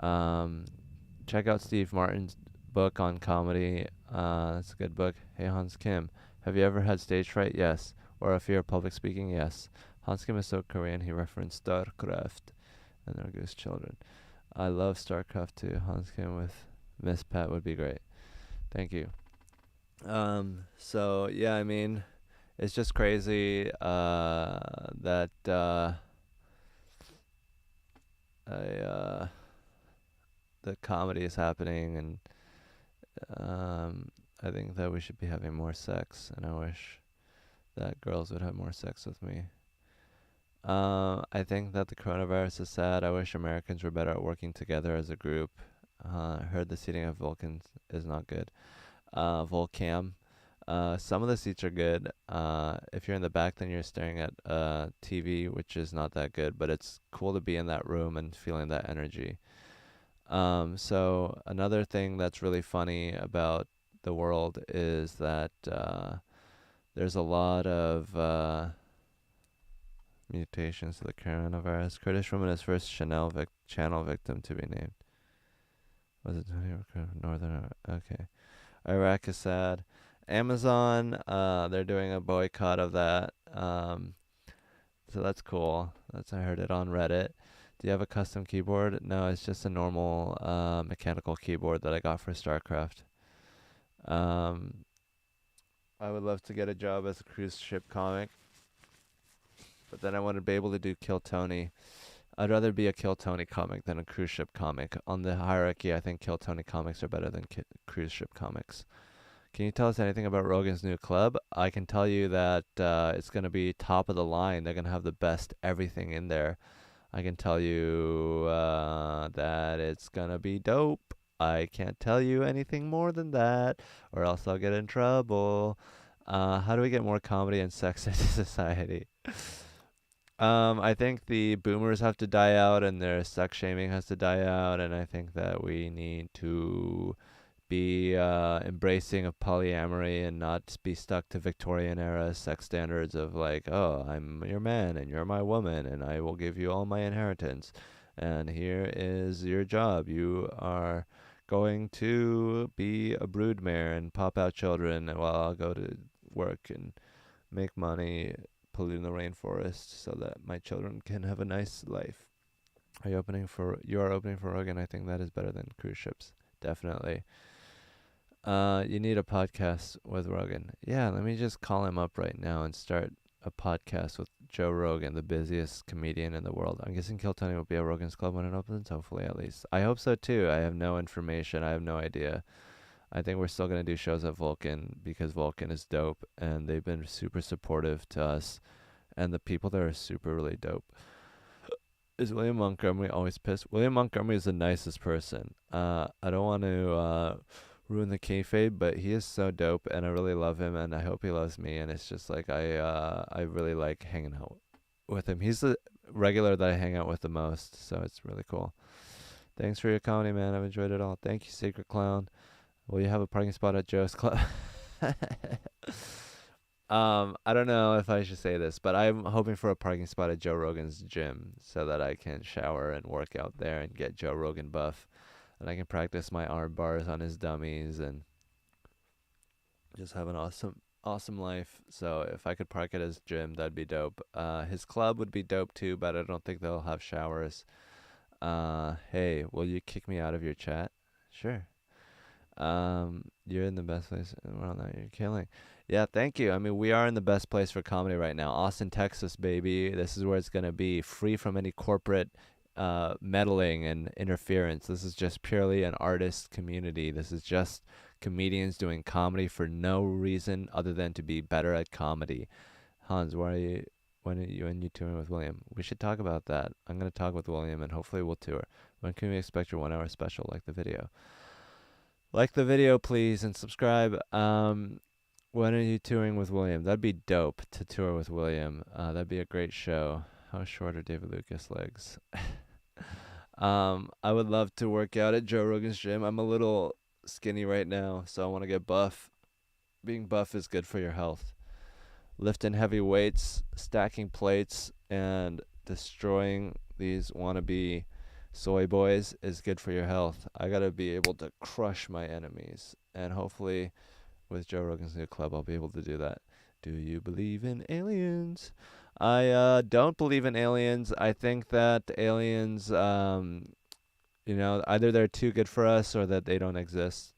Check out Steve Martin's book on comedy. That's a good book. Hey Hans Kim, have you ever had stage fright? Yes. Or a fear of public speaking? Yes. Hans Kim is so Korean. He referenced StarCraft and their Goose Children. I love StarCraft too. Hans Kim with Miss Pat would be great. Thank you. So yeah, I mean, it's just crazy that I the comedy is happening and Um, I think that we should be having more sex, and I wish that girls would have more sex with me. I think that the coronavirus is sad. I wish Americans were better at working together as a group. I heard the seating of Vulcans is not good. Volcam. Some of the seats are good. If you're in the back, then you're staring at TV, which is not that good, but it's cool to be in that room and feeling that energy. So another thing that's really funny about the world is that there's a lot of mutations to the coronavirus. Kurdish woman is first channel victim to be named. Was it Northern? Okay. Iraq is sad. Amazon, they're doing a boycott of that. So that's cool. I heard it on Reddit. Do you have a custom keyboard? No, it's just a normal mechanical keyboard that I got for StarCraft. Um, I would love to get a job as a cruise ship comic, but then I want to be able to do Kill Tony. I'd rather be a Kill Tony comic than a cruise ship comic. On the hierarchy, I think Kill Tony comics are better than cruise ship comics. Can you tell us anything about Rogan's new club? I can tell you that it's going to be top of the line. They're going to have the best everything in there. I can tell you that it's going to be dope. I can't tell you anything more than that, or else I'll get in trouble. How do we get more comedy and sex into society? I think the boomers have to die out and their sex shaming has to die out, and I think that we need to be embracing of polyamory and not be stuck to Victorian era sex standards of like, oh, I'm your man and you're my woman and I will give you all my inheritance and here is your job. You are going to be a broodmare and pop out children while I'll go to work and make money polluting the rainforest so that my children can have a nice life. You are opening for Rogan. I think that is better than cruise ships. Definitely. You need a podcast with Rogan. Yeah, let me just call him up right now and start a podcast with Joe Rogan, the busiest comedian in the world. I'm guessing Kill Tony will be at Rogan's Club when it opens, hopefully at least. I hope so too. I have no information. I have no idea. I think we're still going to do shows at Vulcan because Vulcan is dope and they've been super supportive to us and the people there are super really dope. Is William Montgomery always pissed? William Montgomery is the nicest person. I don't want to ruin the kayfabe, but he is so dope, and I really love him, and I hope he loves me. And it's just like I really like hanging out with him. He's the regular that I hang out with the most, so it's really cool. Thanks for your comedy, man. I've enjoyed it all. Thank you, Secret Clown. Will you have a parking spot at Joe's Club? I don't know if I should say this, but I'm hoping for a parking spot at Joe Rogan's gym so that I can shower and work out there and get Joe Rogan buff. And I can practice my arm bars on his dummies and just have an awesome life. So if I could park at his gym, that'd be dope. His club would be dope too, but I don't think they'll have showers. Hey, will you kick me out of your chat? Sure. You're in the best place in the world now. You're killing. Yeah, thank you. I mean, we are in the best place for comedy right now. Austin, Texas, baby. This is where it's gonna be, free from any corporate meddling and interference. This is just purely an artist community. This is just comedians doing comedy for no reason other than to be better at comedy. Hans, when are you touring with William? We should talk about that. I'm gonna talk with William and hopefully we'll tour. When can we expect your 1 hour special? Like the video. Like the video, please, and subscribe. When are you touring with William? That'd be dope to tour with William. That'd be a great show. How short are David Lucas legs? I would love to work out at Joe Rogan's gym. I'm a little skinny right now, so I want to get buff. Being buff is good for your health. Lifting heavy weights, stacking plates, and destroying these wannabe soy boys is good for your health. I gotta be able to crush my enemies, and hopefully with Joe Rogan's new club I'll be able to do that. Do you believe in aliens? I don't believe in aliens. I think that aliens, either they're too good for us or that they don't exist,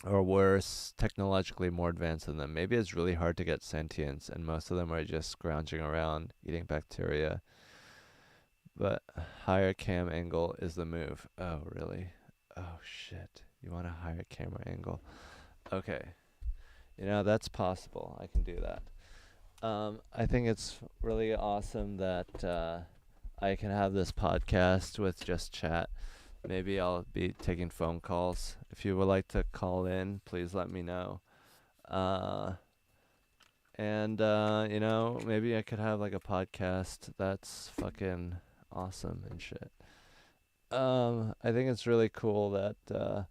or worse, technologically more advanced than them. Maybe it's really hard to get sentience, and most of them are just scrounging around eating bacteria. But higher cam angle is the move. Oh, really? Oh, shit. You want a higher camera angle. Okay. That's possible. I can do that. I think it's really awesome that I can have this podcast with just chat. Maybe I'll be taking phone calls. If you would like to call in, please let me know. Uh, and maybe I could have like a podcast that's fucking awesome and shit. I think it's really cool that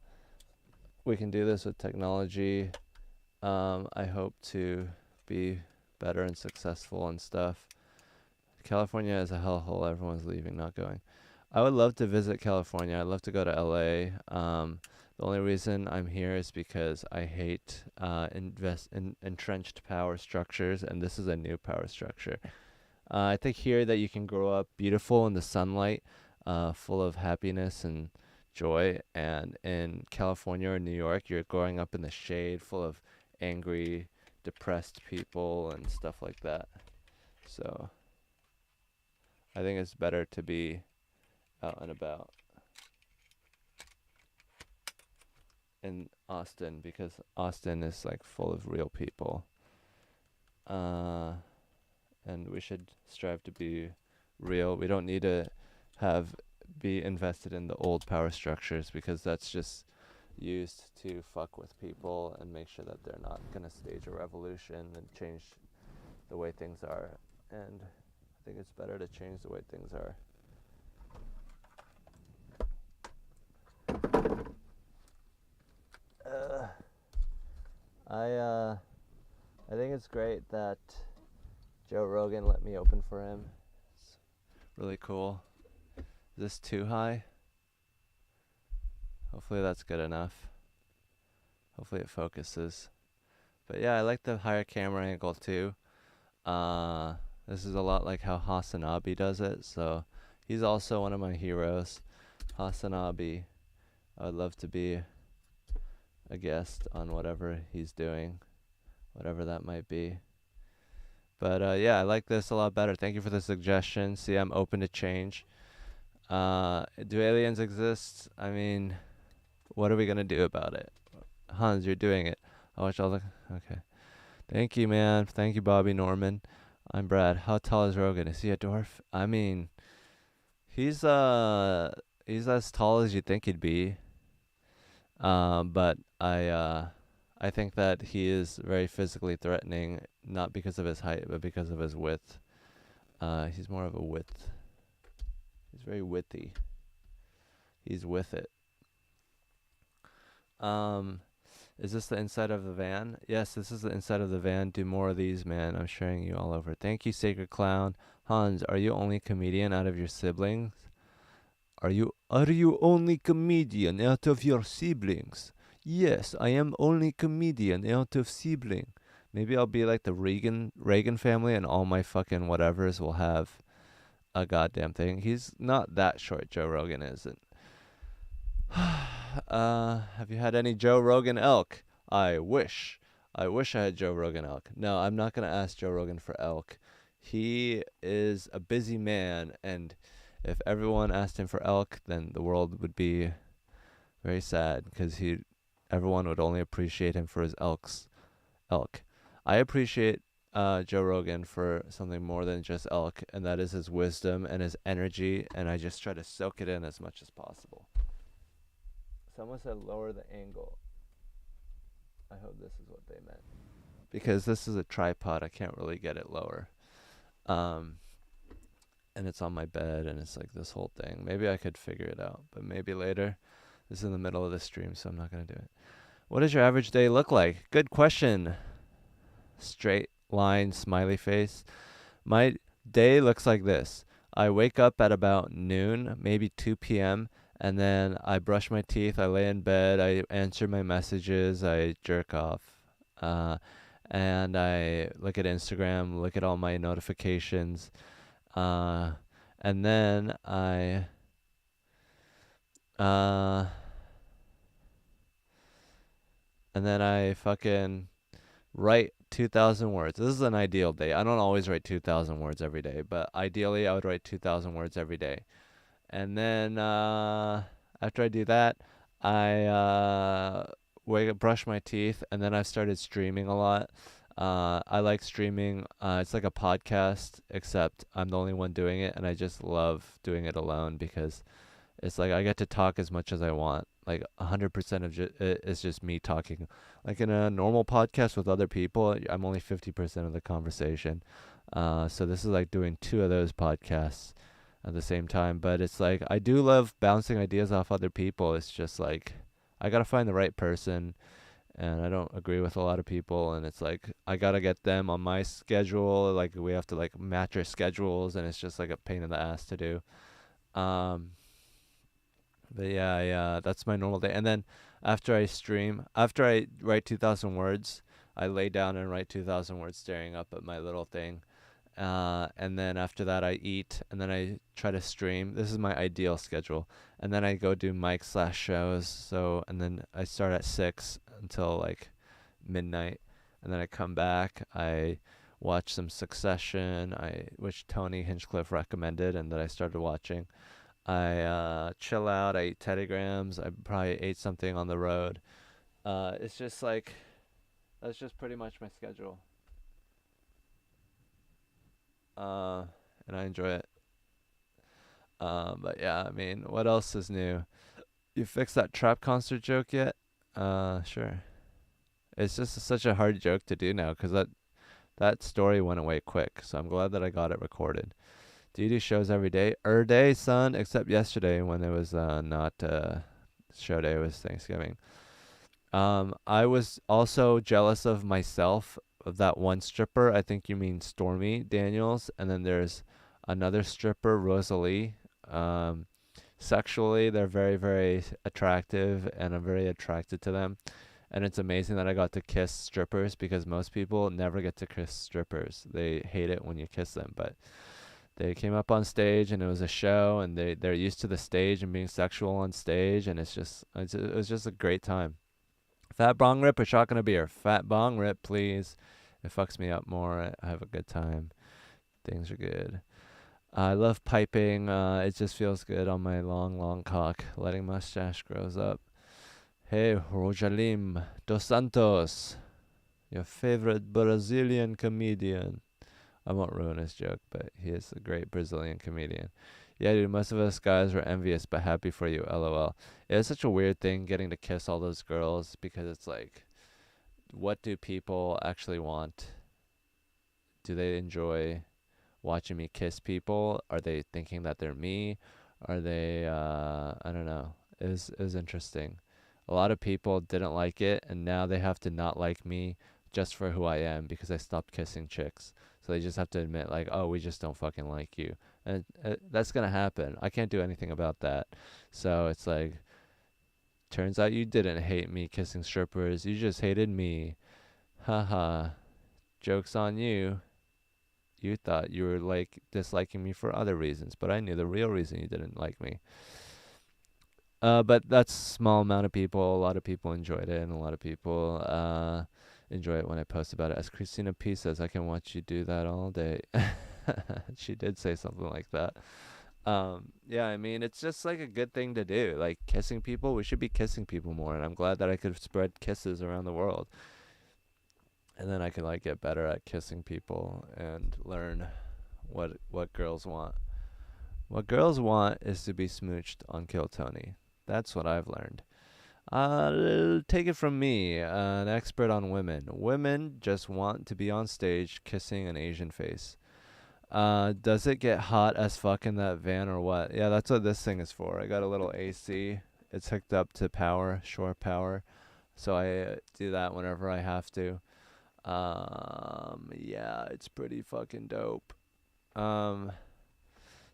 we can do this with technology. I hope to be better and successful and stuff. California is a hellhole. Everyone's leaving, not going. I would love to visit California. I'd love to go to LA. The only reason I'm here is because I hate entrenched power structures, and this is a new power structure. I think here that you can grow up beautiful in the sunlight, full of happiness and joy, and in California or New York, you're growing up in the shade, full of angry, depressed people and stuff like that. So I think it's better to be out and about in Austin because Austin is like full of real people. And we should strive to be real. We don't need to be invested in the old power structures because that's just used to fuck with people and make sure that they're not going to stage a revolution and change the way things are. And I think it's better to change the way things are. I think it's great that Joe Rogan let me open for him. It's really cool. Is this too high? Hopefully that's good enough. Hopefully it focuses. But yeah, I like the higher camera angle too. This is a lot like how Hasanabi does it. So he's also one of my heroes. Hasanabi. I would love to be a guest on whatever he's doing, whatever that might be. But yeah, I like this a lot better. Thank you for the suggestion. See, I'm open to change. Do aliens exist? I mean, what are we gonna do about it? Hans, you're doing it. I watch all the. Okay. Thank you, man. Thank you, Bobby Norman. I'm Brad. How tall is Rogan? Is he a dwarf? I mean, he's as tall as you'd think he'd be. But I think that he is very physically threatening, not because of his height, but because of his width. He's more of a width. He's very witty. He's with it. Is this the inside of the van? Yes, this is the inside of the van. Do more of these, man. I'm sharing you all over. Thank you, Sacred Clown. Hans, are you only comedian out of your siblings? Are you only comedian out of your siblings? Yes, I am only comedian out of sibling. Maybe I'll be like the Reagan family and all my fucking whatevers will have a goddamn thing. He's not that short, Joe Rogan isn't. Have you had any Joe Rogan elk? I wish I had Joe Rogan elk. No, I'm not going to ask Joe Rogan for elk. He is a busy man, and if everyone asked him for elk, then the world would be very sad because everyone would only appreciate him for his elk. I appreciate Joe Rogan for something more than just elk, and that is his wisdom and his energy, and I just try to soak it in as much as possible. Someone said lower the angle. I hope this is what they meant. Because this is a tripod, I can't really get it lower. And it's on my bed, and it's like this whole thing. Maybe I could figure it out, but maybe later. This is in the middle of the stream, so I'm not going to do it. What does your average day look like? Good question. Straight line, smiley face. My day looks like this. I wake up at about noon, maybe 2 p.m., and then I brush my teeth, I lay in bed, I answer my messages, I jerk off. And I look at Instagram, look at all my notifications. And then I fucking write 2,000 words. This is an ideal day. I don't always write 2,000 words every day, but ideally I would write 2,000 words every day. And then after I do that, I wake up, brush my teeth, and then I started streaming a lot. I like streaming. It's like a podcast, except I'm the only one doing it, and I just love doing it alone because it's like I get to talk as much as I want. Like 100% of it is just me talking. Like in a normal podcast with other people, I'm only 50% of the conversation. So this is like doing two of those podcasts at the same time. But it's like I do love bouncing ideas off other people. It's just like I gotta find the right person, and I don't agree with a lot of people. And it's like I gotta get them on my schedule. Like we have to like match our schedules, and it's just like a pain in the ass to do. Um, but yeah, yeah, that's my normal day. And then after I write 2,000 words, I lay down and write 2,000 words staring up at my little thing. And then after that, I eat, and then I try to stream. This is my ideal schedule. And then I go do mic slash shows. So, and then I start at 6 until like midnight. And then I come back. I watch some Succession, which Tony Hinchcliffe recommended, and that I started watching. I chill out. I eat Teddy Grahams. I probably ate something on the road. It's just like that's just pretty much my schedule. Uh, and I enjoy it. But yeah, I mean, what else is new? You fixed that trap concert joke yet? Sure. It's just such a hard joke to do now because that story went away quick. So I'm glad that I got it recorded. Do you do shows every day? Day, son, except yesterday when it was not show day. It was Thanksgiving. I was also jealous of myself of that one stripper. I think you mean Stormy Daniels, and then there's another stripper, Rosalie. Um, Sexually, they're very, very attractive, and I'm very attracted to them. And it's amazing that I got to kiss strippers because most people never get to kiss strippers. They hate it when you kiss them, but they came up on stage and it was a show, and they're used to the stage and being sexual on stage, and it was just a great time. Fat bong rip or shotgun a beer? Fat bong rip, please. It fucks me up more. I have a good time. Things are good. I love piping. It just feels good on my long, long cock. Letting mustache grows up. Hey, Rojalim dos Santos, your favorite Brazilian comedian. I won't ruin his joke, but he is a great Brazilian comedian. Yeah, dude, most of us guys were envious, but happy for you, lol. It's such a weird thing getting to kiss all those girls because it's like, what do people actually want? Do they enjoy watching me kiss people? Are they thinking that they're me? Are they, I don't know. It was interesting. A lot of people didn't like it, and now they have to not like me just for who I am because I stopped kissing chicks. So they just have to admit, like, oh, we just don't fucking like you. And that's going to happen. I can't do anything about that. So it's like, turns out you didn't hate me kissing strippers. You just hated me. Haha. Joke's on you. You thought you were like disliking me for other reasons, but I knew the real reason you didn't like me. But that's a small amount of people. A lot of people enjoyed it, and a lot of people enjoy it when I post about it. As Christina P says, I can watch you do that all day. She did say something like that. Yeah, I mean, it's just like a good thing to do. Like kissing people, we should be kissing people more, and I'm glad that I could spread kisses around the world. And then I could like get better at kissing people and learn what girls want. What girls want is to be smooched on Kill Tony. That's what I've learned. Take it from me, an expert on women. Women just want to be on stage kissing an Asian face. Does it get hot as fuck in that van or what? Yeah, that's what this thing is for. I got a little AC. It's hooked up to power, shore power. So I do that whenever I have to. Yeah, it's pretty fucking dope. Um,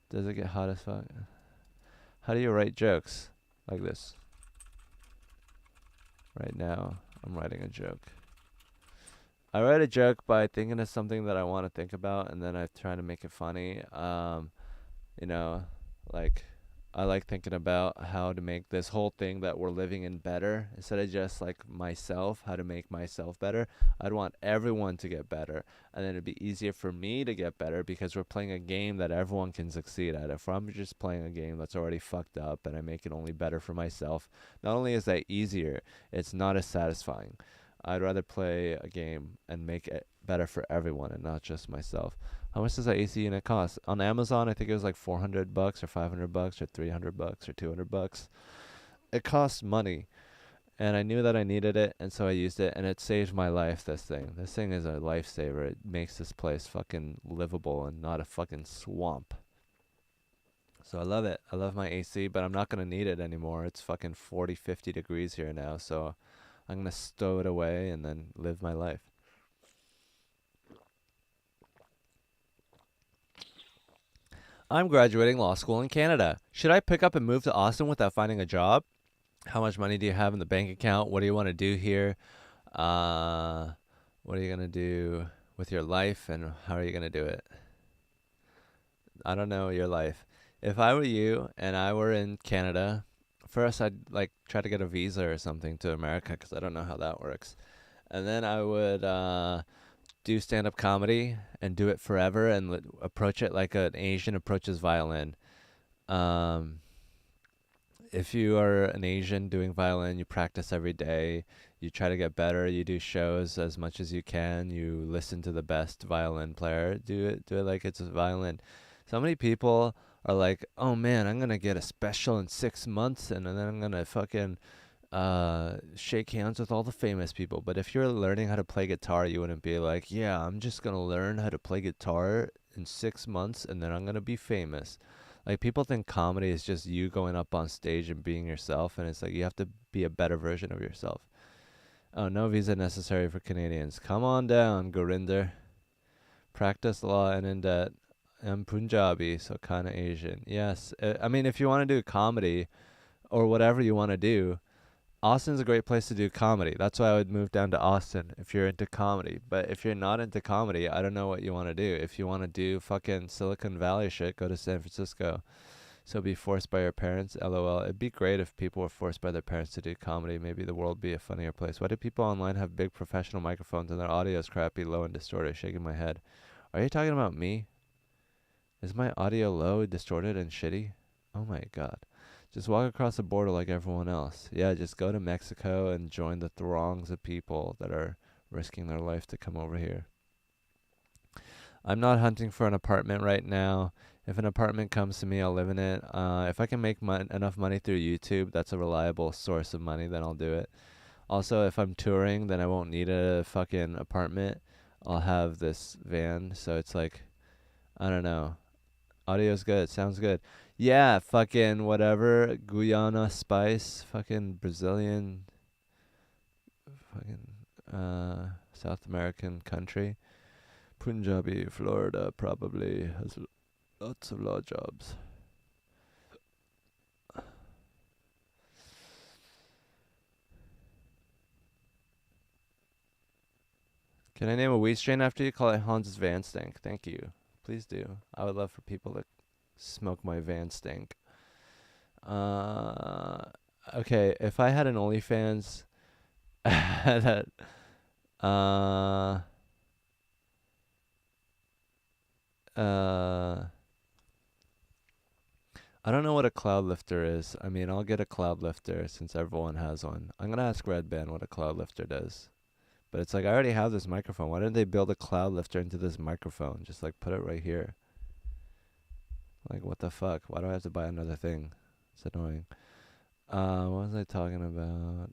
does it get hot as fuck? How do you write jokes like this? Right now, I'm writing a joke. I write a joke by thinking of something that I want to think about, and then I try to make it funny. You know, like I like thinking about how to make this whole thing that we're living in better instead of just like myself, how to make myself better. I'd want everyone to get better. And then it'd be easier for me to get better because we're playing a game that everyone can succeed at. If I'm just playing a game that's already fucked up and I make it only better for myself, not only is that easier, it's not as satisfying. I'd rather play a game and make it better for everyone and not just myself. How much does that AC unit cost? On Amazon, I think it was like $400 or $500 or $300 or $200. It costs money, and I knew that I needed it, and so I used it, and it saved my life. This thing is a lifesaver. It makes this place fucking livable and not a fucking swamp. So I love it. I love my AC, but I'm not gonna need it anymore. It's fucking 40, 50 degrees here now, so I'm gonna stow it away and then live my life. I'm graduating law school in Canada. Should I pick up and move to Austin without finding a job? How much money do you have in the bank account? What do you want to do here? Uh, what are you going to do with your life and how are you going to do it? I don't know your life. If I were you and I were in Canada, first I'd like try to get a visa or something to America because I don't know how that works. And then I would do stand up comedy and do it forever and approach it like an Asian approaches violin. Um, if you are an Asian doing violin, you practice every day, you try to get better, you do shows as much as you can, you listen to the best violin player, do it like it's a violin. So many people are like, "Oh man, I'm going to get a special in 6 months and then I'm going to fucking shake hands with all the famous people." But if you're learning how to play guitar, you wouldn't be like, "Yeah, I'm just going to learn how to play guitar in 6 months and then I'm going to be famous." Like people think comedy is just you going up on stage and being yourself, and it's like you have to be a better version of yourself. Oh, no visa necessary for Canadians. Come on down, Gurinder. Practice law and in debt. I'm Punjabi, so kind of Asian. Yes, I mean if you want to do comedy or whatever you want to do, Austin's a great place to do comedy. That's why I would move down to Austin if you're into comedy. But if you're not into comedy, I don't know what you want to do. If you want to do fucking Silicon Valley shit, go to San Francisco. So be forced by your parents. LOL. It'd be great if people were forced by their parents to do comedy. Maybe the world would be a funnier place. Why do people online have big professional microphones and their audio is crappy, low, and distorted? Shaking my head. Are you talking about me? Is my audio low, distorted, and shitty? Oh my god. Just walk across the border like everyone else. Yeah, just go to Mexico and join the throngs of people that are risking their life to come over here. I'm not hunting for an apartment right now. If an apartment comes to me, I'll live in it. If I can make enough money through YouTube, that's a reliable source of money, then I'll do it. Also, if I'm touring, then I won't need a fucking apartment. I'll have this van, so it's like, I don't know. Audio's good. Sounds good. Yeah, fucking whatever. Guyana spice. Fucking Brazilian. Fucking South American country. Punjabi, Florida probably has lots of law jobs. Can I name a weed strain after you? Call it Hans's Van Stink. Thank you. Please do. I would love for people to smoke my Van Stink. Uh, okay, if I had an OnlyFans that uh uh I don't know what a cloud lifter is. I mean, I'll get a cloud lifter since everyone has one. I'm gonna ask Red Band what a cloud lifter does. But it's like I already have this microphone. Why didn't they build a cloud lifter into this microphone? Just like put it right here. Like what the fuck? Why do I have to buy another thing? It's annoying. What was I talking about?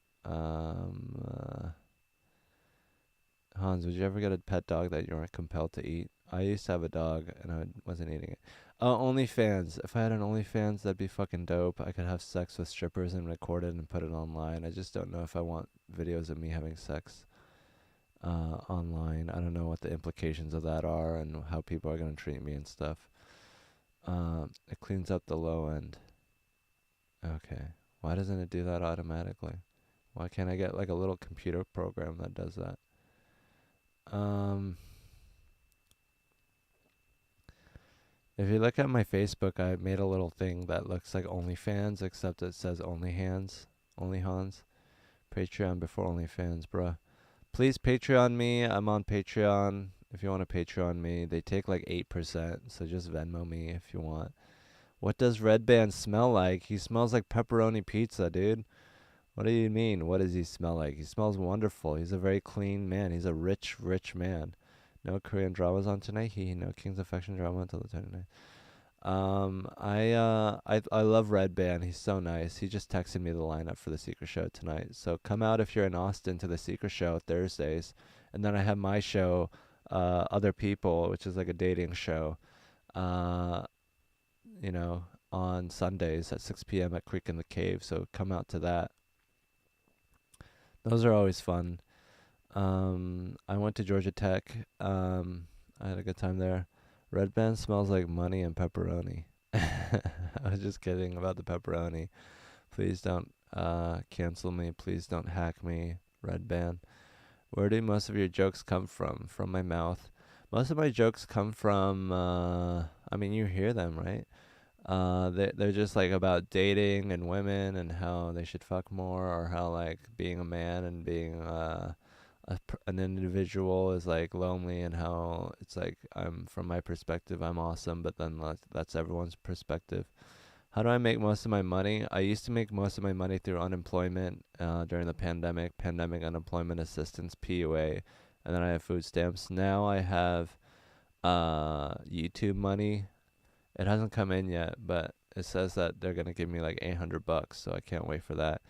Hans, would you ever get a pet dog that you weren't compelled to eat? I used to have a dog and I wasn't eating it. Oh, OnlyFans. If I had an OnlyFans, that'd be fucking dope. I could have sex with strippers and record it and put it online. I just don't know if I want videos of me having sex online. I don't know what the implications of that are and how people are going to treat me and stuff. It cleans up the low end. Okay. Why doesn't it do that automatically? Why can't I get like a little computer program that does that? If you look at my Facebook, I made a little thing that looks like OnlyFans, except it says Only Hands, Only Hans. Patreon before OnlyFans, bruh. Please Patreon me. I'm on Patreon. If you want to Patreon me, they take like 8%, so just Venmo me if you want. What does Red Band smell like? He smells like pepperoni pizza, dude. What do you mean? What does he smell like? He smells wonderful. He's a very clean man. He's a rich, rich man. No Korean dramas on tonight. No King's Affection drama until the tonight. I love Red Band. He's so nice. He just texted me the lineup for the Secret Show tonight. So come out if you're in Austin to the Secret Show Thursdays, and then I have my show, Other People, which is like a dating show. Uh, you know, on Sundays at 6 p.m. at Creek in the Cave. So come out to that. Those are always fun. I went to Georgia Tech. I had a good time there. Red Band smells like money and pepperoni. I was just kidding about the pepperoni. Please don't cancel me. Please don't hack me. Red Band. Where do most of your jokes come from? From my mouth. Most of my jokes come from, I mean, you hear them, right? They're just like about dating and women and how they should fuck more, or how like being a man and being an individual is like lonely, and how it's like I'm from my perspective I'm awesome, but then that's everyone's perspective. How do I make most of my money? I used to make most of my money through unemployment during the pandemic unemployment assistance PUA, and then I have food stamps. Now I have YouTube money. It hasn't come in yet, but it says that they're gonna give me like $800, so I can't wait for that.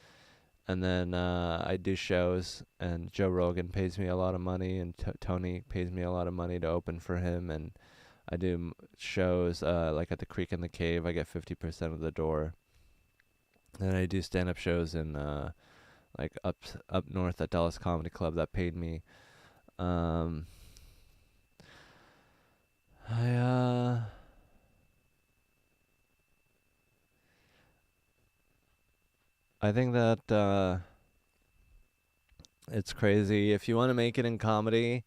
And then I do shows, and Joe Rogan pays me a lot of money, and Tony pays me a lot of money to open for him, and I do shows like at the Creek in the Cave. I get 50% of the door. And I do stand-up shows in like up north at Dallas Comedy Club that paid me. Um, I I think that it's crazy. If you want to make it in comedy,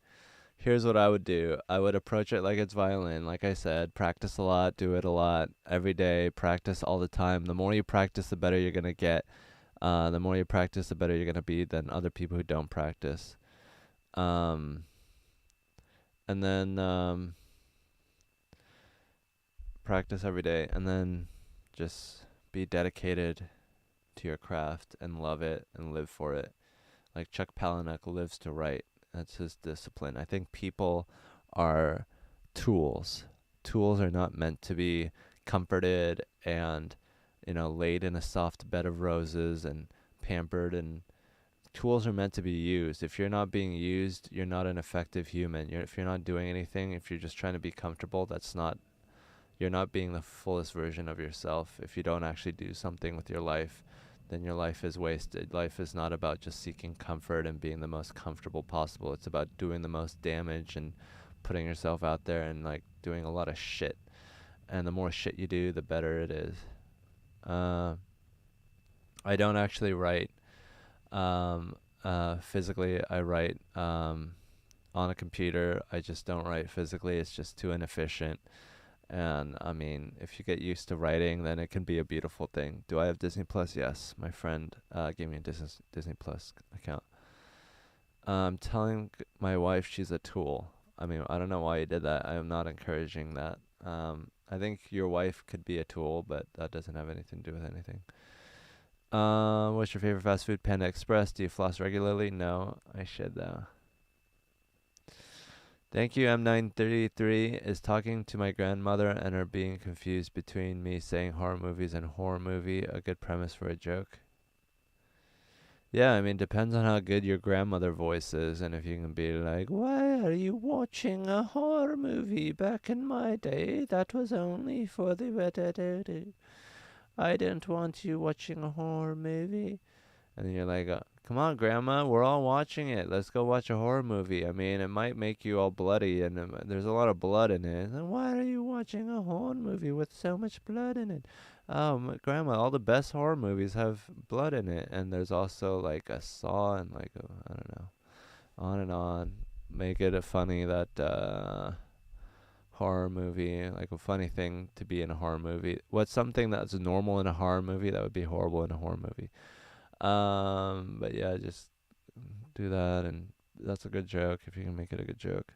here's what I would do. I would approach it like it's violin. Like I said, practice a lot, do it a lot, every day, practice all the time. The more you practice, the better you're going to get. The more you practice, the better you're going to be than other people who don't practice. Um, and then practice every day, and then just be dedicated to your craft and love it and live for it. Like Chuck Palahniuk lives to write. That's his discipline. I think people are tools. Tools are not meant to be comforted and, laid in a soft bed of roses and pampered. And tools are meant to be used. If you're not being used, you're not an effective human. If you're not doing anything, if you're just trying to be comfortable, you're not being the fullest version of yourself. If you don't actually do something with your life, then your life is wasted. Life is not about just seeking comfort and being the most comfortable possible. It's about doing the most damage and putting yourself out there and like doing a lot of shit. And the more shit you do, the better it is. I don't actually write physically. I write on a computer. I just don't write physically. It's just too inefficient. And I mean, if you get used to writing, then it can be a beautiful thing. Do I have Disney Plus? Yes. My friend gave me a Disney Plus account. Telling my wife she's a tool. I mean, I don't know why you did that. I am not encouraging that. I think your wife could be a tool, but that doesn't have anything to do with anything. What's your favorite fast food? Panda Express. Do you floss regularly? No, I should though. Thank you, M933 is talking to my grandmother and her being confused between me saying horror movies and horror movie. A good premise for a joke. Yeah, I mean, depends on how good your grandmother voice is, and if you can be like, why are you watching a horror movie? Back in my day, that was only for the... I didn't want you watching a horror movie. And then you're like, come on, Grandma, we're all watching it. Let's go watch a horror movie. I mean, it might make you all bloody, and there's a lot of blood in it. And why are you watching a horror movie with so much blood in it? Grandma, all the best horror movies have blood in it. And there's also like a Saw and like, I don't know, on and on. Make it funny that horror movie, like a funny thing to be in a horror movie. What's something that's normal in a horror movie that would be horrible in a horror movie? But yeah, just do that, and that's a good joke if you can make it a good joke.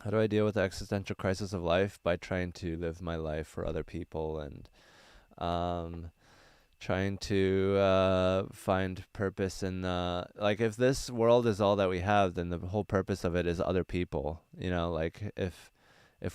How do I deal with the existential crisis of life? By trying to live my life for other people, and um, trying to find purpose in like, if this world is all that we have, then the whole purpose of it is other people. You know, like if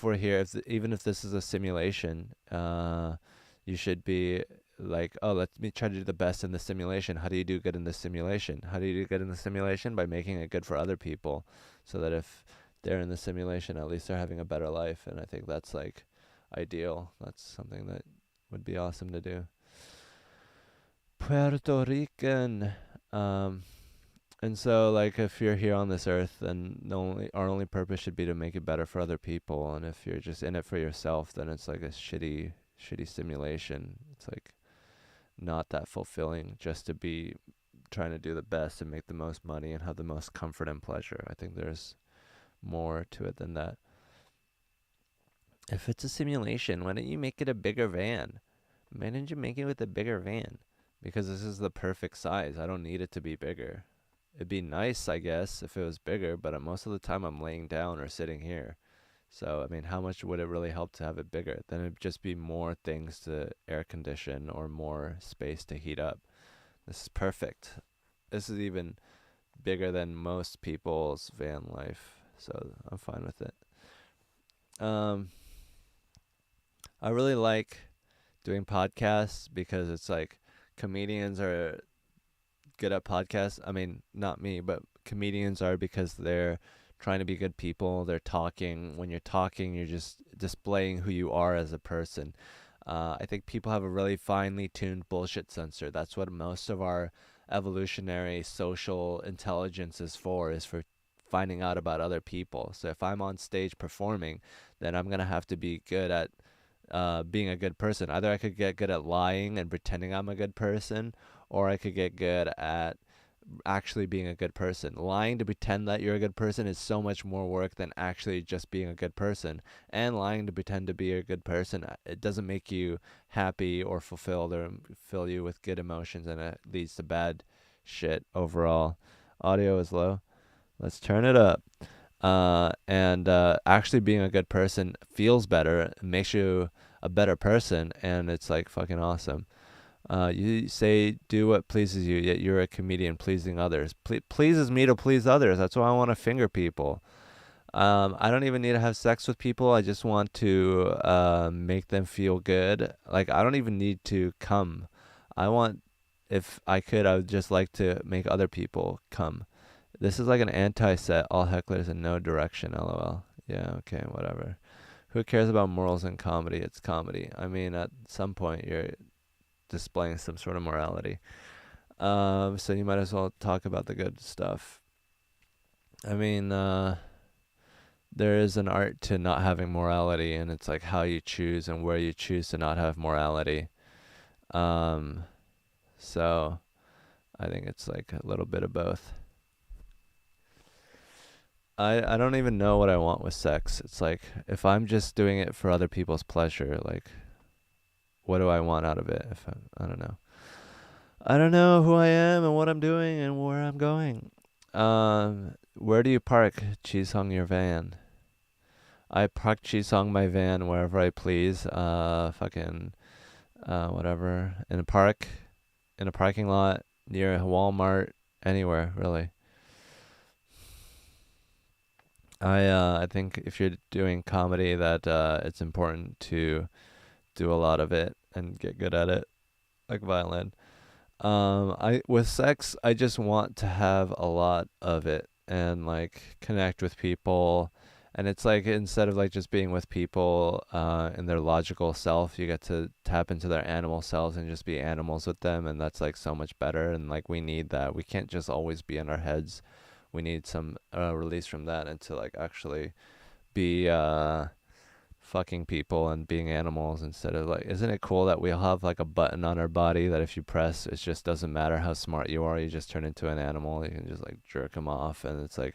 we're here, even if this is a simulation, you should be like, oh, let me try to do the best in the simulation. How do you do good in the simulation? How do you do good in the simulation? By making it good for other people, so that if they're in the simulation, at least they're having a better life. And I think that's like ideal. That's something that would be awesome to do. Puerto Rican. Um, and so, like, if you're here on this earth, then our only purpose should be to make it better for other people. And if you're just in it for yourself, then it's like a shitty simulation. It's like not that fulfilling just to be trying to do the best and make the most money and have the most comfort and pleasure. I think there's more to it than that. If it's a simulation, why don't you make it a bigger van? Why didn't you make it with a bigger van? Because this is the perfect size. I don't need it to be bigger. It'd be nice, I guess, if it was bigger, but most of the time I'm laying down or sitting here. So, I mean, how much would it really help to have it bigger? Then it'd just be more things to air condition or more space to heat up. This is perfect. This is even bigger than most people's van life, so I'm fine with it. I really like doing podcasts because it's like comedians are good at podcasts. I mean, not me, but comedians are, because they're trying to be good people. They're talking. When you're talking, you're just displaying who you are as a person. I think people have a really finely tuned bullshit sensor. That's what most of our evolutionary social intelligence is for finding out about other people. So if I'm on stage performing, then I'm going to have to be good at being a good person. Either I could get good at lying and pretending I'm a good person, or I could get good at actually being a good person. Lying to pretend that you're a good person is so much more work than actually just being a good person. And lying to pretend to be a good person, it doesn't make you happy or fulfilled or fill you with good emotions, and it leads to bad shit overall. Audio is low. Let's turn it up. And actually being a good person feels better, makes you a better person, and it's like fucking awesome. You say do what pleases you, yet you're a comedian pleasing others. Pleases me to please others. That's why I want to finger people. I don't even need to have sex with people. I just want to make them feel good. Like, I don't even need to come. If I could, I would just like to make other people come. This is like an anti-set. All hecklers in no direction. LOL. Yeah. Okay. Whatever. Who cares about morals in comedy? It's comedy. I mean, at some point, you're displaying some sort of morality. So you might as well talk about the good stuff. I mean, there is an art to not having morality, and it's like how you choose and where you choose to not have morality. So I think it's like a little bit of both. I don't even know what I want with sex. It's like, if I'm just doing it for other people's pleasure, like, what do I want out of it? I don't know. I don't know who I am and what I'm doing and where I'm going. Where do you park Chisong your van? I park Chisong my van wherever I please. Whatever. In a park, in a parking lot, near a Walmart, anywhere, really. I think if you're doing comedy, that it's important to do a lot of it and get good at it, like violin. I with sex, I just want to have a lot of it and like connect with people. And it's like, instead of like just being with people in their logical self, you get to tap into their animal selves and just be animals with them, and that's like so much better. And like, we need that. We can't just always be in our heads. We need some release from that, and to like actually be fucking people and being animals, instead of like, isn't it cool that we all have like a button on our body that if you press, it just doesn't matter how smart you are, you just turn into an animal. You can just like jerk them off, and it's like,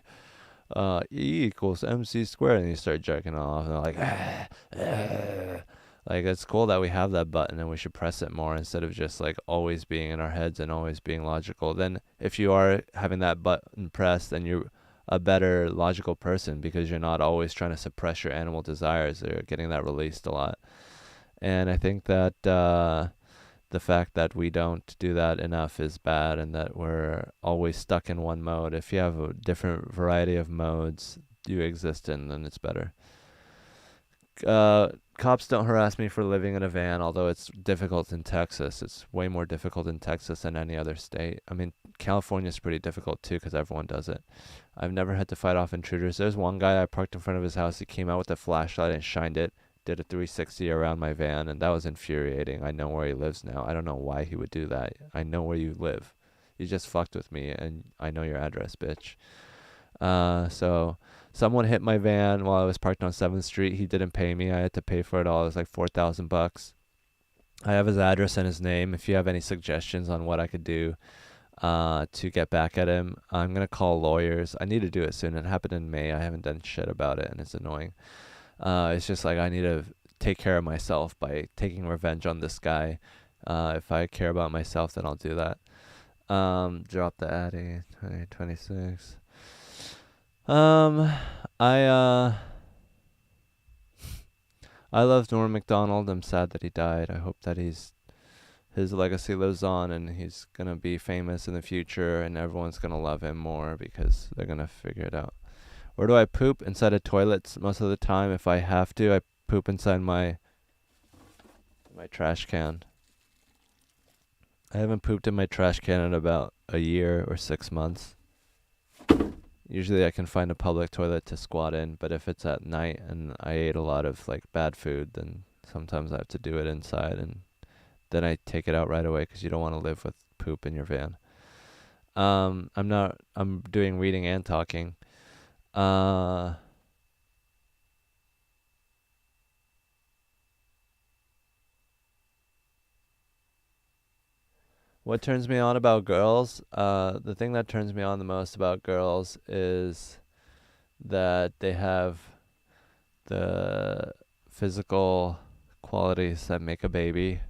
E equals MC squared, and you start jerking off, and they're like, like, it's cool that we have that button, and we should press it more instead of just like always being in our heads and always being logical. Then if you are having that button pressed, then you're a better logical person because you're not always trying to suppress your animal desires. You're getting that released a lot. And I think that the fact that we don't do that enough is bad, and that we're always stuck in one mode. If you have a different variety of modes you exist in, then it's better. Cops don't harass me for living in a van, although it's difficult in Texas. It's way more difficult in Texas than any other state. I mean, California's pretty difficult too because everyone does it. I've never had to fight off intruders. There's one guy I parked in front of his house. He came out with a flashlight and shined it, did a 360 around my van, and that was infuriating. I know where he lives now. I don't know why he would do that. I know where you live. You just fucked with me, and I know your address, bitch. So someone hit my van while I was parked on 7th Street. He didn't pay me. I had to pay for it all. It was like $4,000. I have his address and his name. If you have any suggestions on what I could do to get back at him, I'm going to call lawyers. I need to do it soon. It happened in May. I haven't done shit about it, and it's annoying. It's just like I need to take care of myself by taking revenge on this guy. If I care about myself, then I'll do that. Drop the Addy, 2026. I love Norm Macdonald. I'm sad that he died. I hope that his legacy lives on, and he's gonna be famous in the future, and everyone's gonna love him more because they're gonna figure it out. Where do I poop? Inside of toilets most of the time. If I have to, I poop inside my trash can. I haven't pooped in my trash can in about a year or 6 months. Usually I can find a public toilet to squat in, but if it's at night and I ate a lot of like bad food, then sometimes I have to do it inside, and then I take it out right away because you don't want to live with poop in your van. I'm doing reading and talking. What turns me on about girls? The thing that turns me on the most about girls is that they have the physical qualities that make a baby,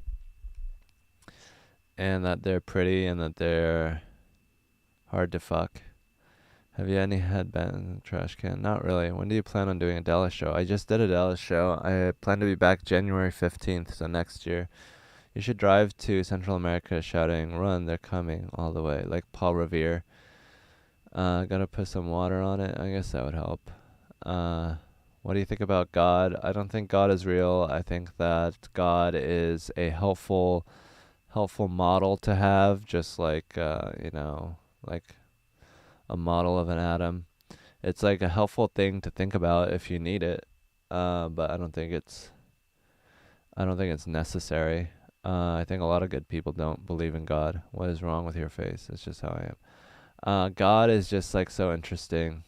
and that they're pretty, and that they're hard to fuck. Have you any headband in the trash can? Not really. When do you plan on doing a Dallas show? I just did a Dallas show. I plan to be back January 15th, so next year. You should drive to Central America shouting, "Run, they're coming," all the way, like Paul Revere. Gotta put some water on it. I guess that would help. What do you think about God? I don't think God is real. I think that God is a helpful model to have, just like, like a model of an atom. It's like a helpful thing to think about if you need it. But I don't think it's necessary. I think a lot of good people don't believe in God. What is wrong with your face? It's just how I am. God is just like so interesting.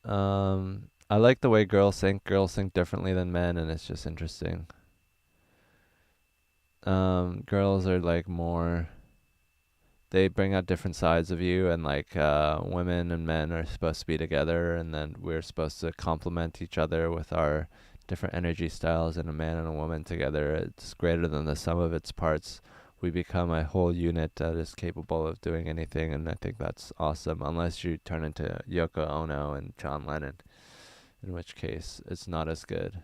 I like the way girls think. Girls think differently than men, and it's just interesting. Girls are like more, they bring out different sides of you, and like women and men are supposed to be together, and then we're supposed to complement each other with our different energy styles, and a man and a woman together, it's greater than the sum of its parts. We become a whole unit that is capable of doing anything, and I think that's awesome, unless you turn into Yoko Ono and John Lennon, in which case it's not as good.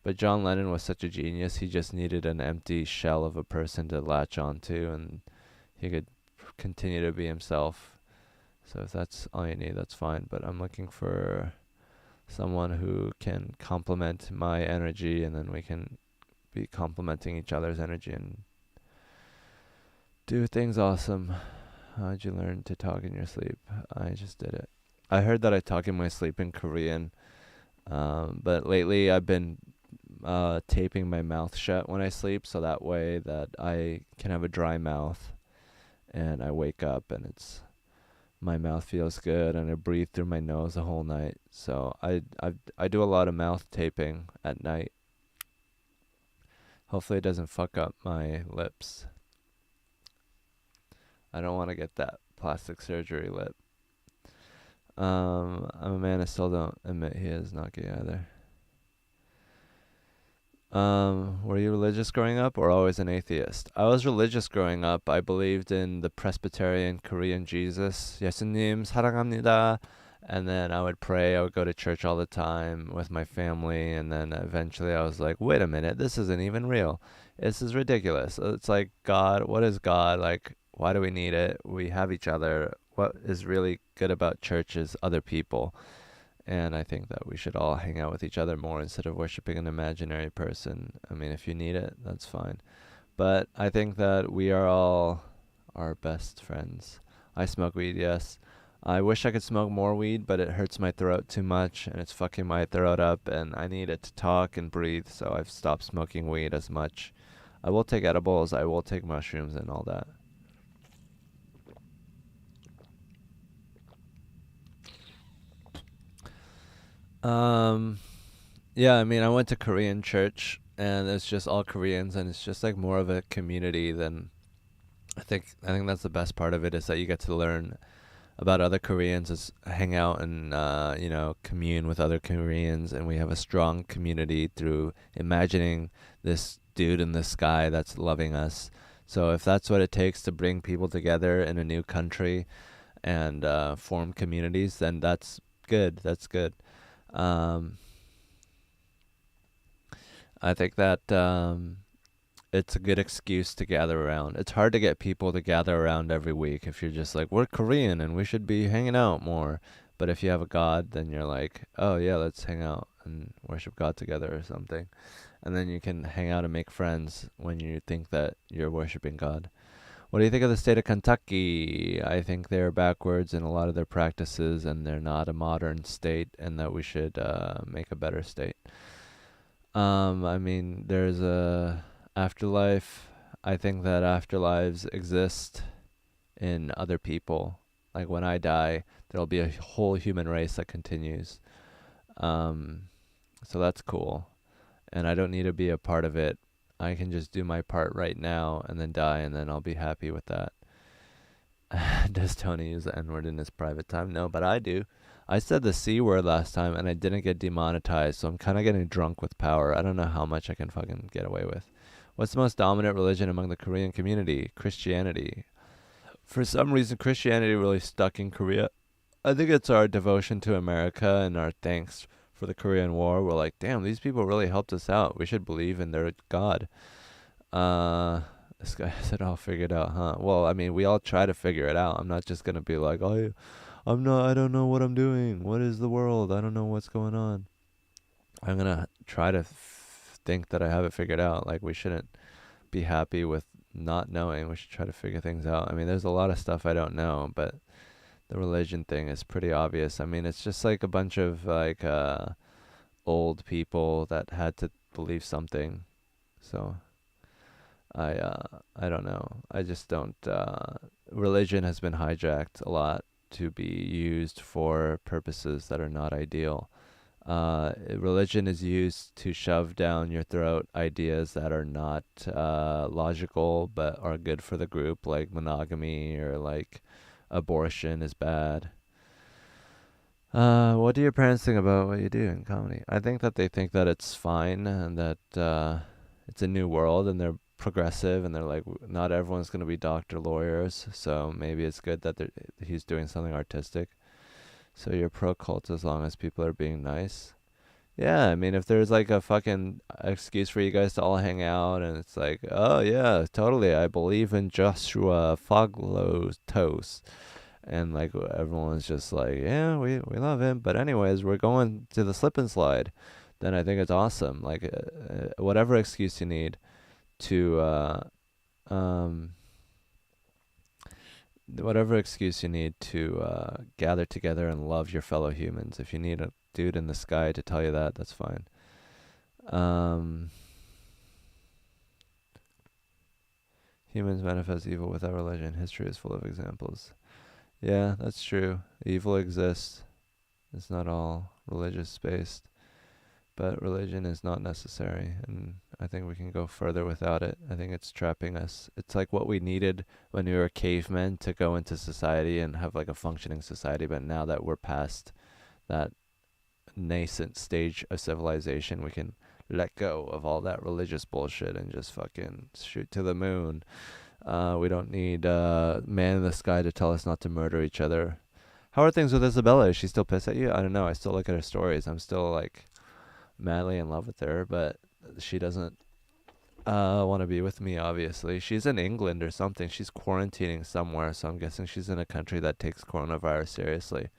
But John Lennon was such a genius, he just needed an empty shell of a person to latch onto, and he could continue to be himself. So if that's all you need, that's fine. But I'm looking for someone who can complement my energy, and then we can be complementing each other's energy and do things awesome. How'd you learn to talk in your sleep? I just did it. I heard that I talk in my sleep in Korean, but lately I've been taping my mouth shut when I sleep, so that way that I can have a dry mouth, and I wake up and my mouth feels good, and I breathe through my nose the whole night. So I do a lot of mouth taping at night. Hopefully it doesn't fuck up my lips. I don't want to get that plastic surgery lip. I'm a man. I still don't admit he is not gay either. Were you religious growing up or always an atheist? I was religious growing up. I believed in the Presbyterian Korean Jesus. 예수님 사랑합니다. And then I would pray. I would go to church all the time with my family. And then eventually I was like, wait a minute, this isn't even real. This is ridiculous. It's like, God, what is God? Like, why do we need it? We have each other. What is really good about church is other people. And I think that we should all hang out with each other more instead of worshiping an imaginary person. I mean, if you need it, that's fine. But I think that we are all our best friends. I smoke weed, yes. I wish I could smoke more weed, but it hurts my throat too much, and it's fucking my throat up, and I need it to talk and breathe, so I've stopped smoking weed as much. I will take edibles, I will take mushrooms and all that. Um, yeah, I mean, I went to Korean church, and it's just all Koreans, and it's just like more of a community than I think that's the best part of it is that you get to learn about other Koreans, is hang out and commune with other Koreans, and we have a strong community through imagining this dude in the sky that's loving us. So if that's what it takes to bring people together in a new country and form communities, then that's good. That's good. Um, I think that it's a good excuse to gather around. It's hard to get people to gather around every week if you're just like, we're Korean and we should be hanging out more. But if you have a God, then you're like, oh yeah, let's hang out and worship God together or something. And then you can hang out and make friends when you think that you're worshiping God. What do you think of the state of Kentucky? I think they're backwards in a lot of their practices and they're not a modern state, and that we should make a better state. I mean, there's a afterlife. I think that afterlives exist in other people. Like when I die, there'll be a whole human race that continues. Um, so that's cool. And I don't need to be a part of it. I can just do my part right now and then die, and then I'll be happy with that. Does Tony use the N word in his private time? No, but I do. I said the C word last time and I didn't get demonetized, so I'm kind of getting drunk with power. I don't know how much I can fucking get away with. What's the most dominant religion among the Korean community? Christianity. For some reason, Christianity really stuck in Korea. I think it's our devotion to America and our thanks for the Korean War. We're like, damn, these people really helped us out. We should believe in their God. This guy has it all figured out, huh? Well, I mean, we all try to figure it out. I'm not just gonna be like, oh, I don't know what I'm doing. What is the world? I don't know what's going on. I'm gonna try to think that I have it figured out. Like, we shouldn't be happy with not knowing. We should try to figure things out. I mean, there's a lot of stuff I don't know, but the religion thing is pretty obvious. I mean, it's just like a bunch of like old people that had to believe something. So I don't know. I just don't. Religion has been hijacked a lot to be used for purposes that are not ideal. Religion is used to shove down your throat ideas that are not logical but are good for the group, like monogamy or like abortion is bad. What do your parents think about what you do in comedy? I think that they think that it's fine and that it's a new world and they're progressive and they're like, not everyone's going to be doctor lawyers, so maybe it's good that he's doing something artistic. So you're pro cult as long as people are being nice. Yeah, I mean, if there's like a fucking excuse for you guys to all hang out and it's like, oh yeah, totally, I believe in Joshua Foglotos. And like everyone's just like, yeah, we love him. But anyways, we're going to the slip and slide. Then I think it's awesome. Like whatever excuse you need to um whatever excuse you need to gather together and love your fellow humans. If you need a dude in the sky to tell you that, that's fine. Um, Humans manifest evil without religion. History is full of examples. Yeah, that's true. Evil exists. It's not all religious based, but religion is not necessary. And I think we can go further without it. I think it's trapping us. It's like what we needed when we were cavemen to go into society and have like a functioning society. But now that we're past that nascent stage of civilization, we can let go of all that religious bullshit and just fucking shoot to the moon. We don't need man in the sky to tell us not to murder each other. How are things with Isabella? Is she still pissed at you? I don't know. I still look at her stories. I'm still like madly in love with her, but she doesn't want to be with me, obviously. She's in England or something. She's quarantining somewhere, so I'm guessing she's in a country that takes coronavirus seriously.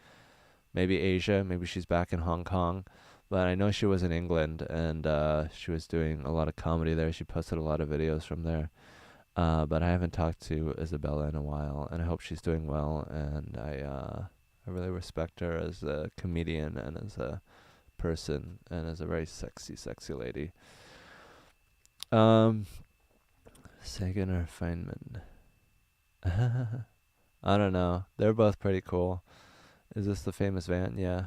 Maybe Asia, maybe she's back in Hong Kong. But I know she was in England, and she was doing a lot of comedy there. She posted a lot of videos from there. But I haven't talked to Isabella in a while, and I hope she's doing well. And I really respect her as a comedian and as a person and as a very sexy, sexy lady. Um, Sagan or Feynman? I don't know. They're both pretty cool. Is this the famous van? Yeah.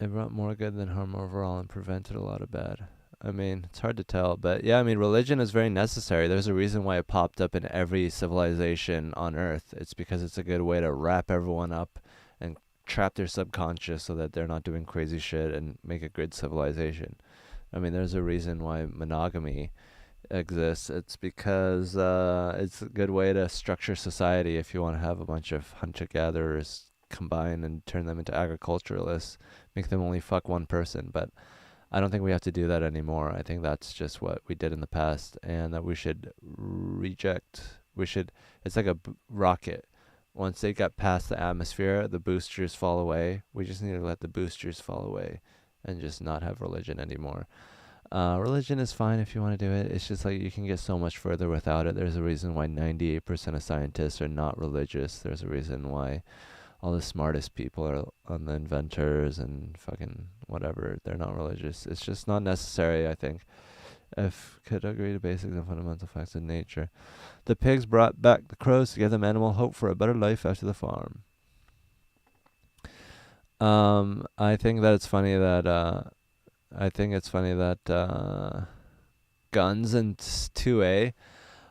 It brought more good than harm overall and prevented a lot of bad. I mean, it's hard to tell, but yeah, I mean, religion is very necessary. There's a reason why it popped up in every civilization on Earth. It's because it's a good way to wrap everyone up and trap their subconscious so that they're not doing crazy shit and make a good civilization. I mean, there's a reason why monogamy exists. It's because it's a good way to structure society if you want to have a bunch of hunter-gatherers combine and turn them into agriculturalists, make them only fuck one person. But I don't think we have to do that anymore. I think that's just what we did in the past, and that we should reject. We should. It's like a rocket. Once they get past the atmosphere, the boosters fall away. We just need to let the boosters fall away, and just not have religion anymore. Religion is fine if you want to do it. It's just like you can get so much further without it. There's a reason why 98% of scientists are not religious. There's a reason why all the smartest people are on the inventors and fucking whatever. They're not religious. It's just not necessary, I think. If could agree to basics and fundamental facts of nature. The pigs brought back the crows to give them animal hope for a better life after the farm. I think that it's funny that guns and 2A.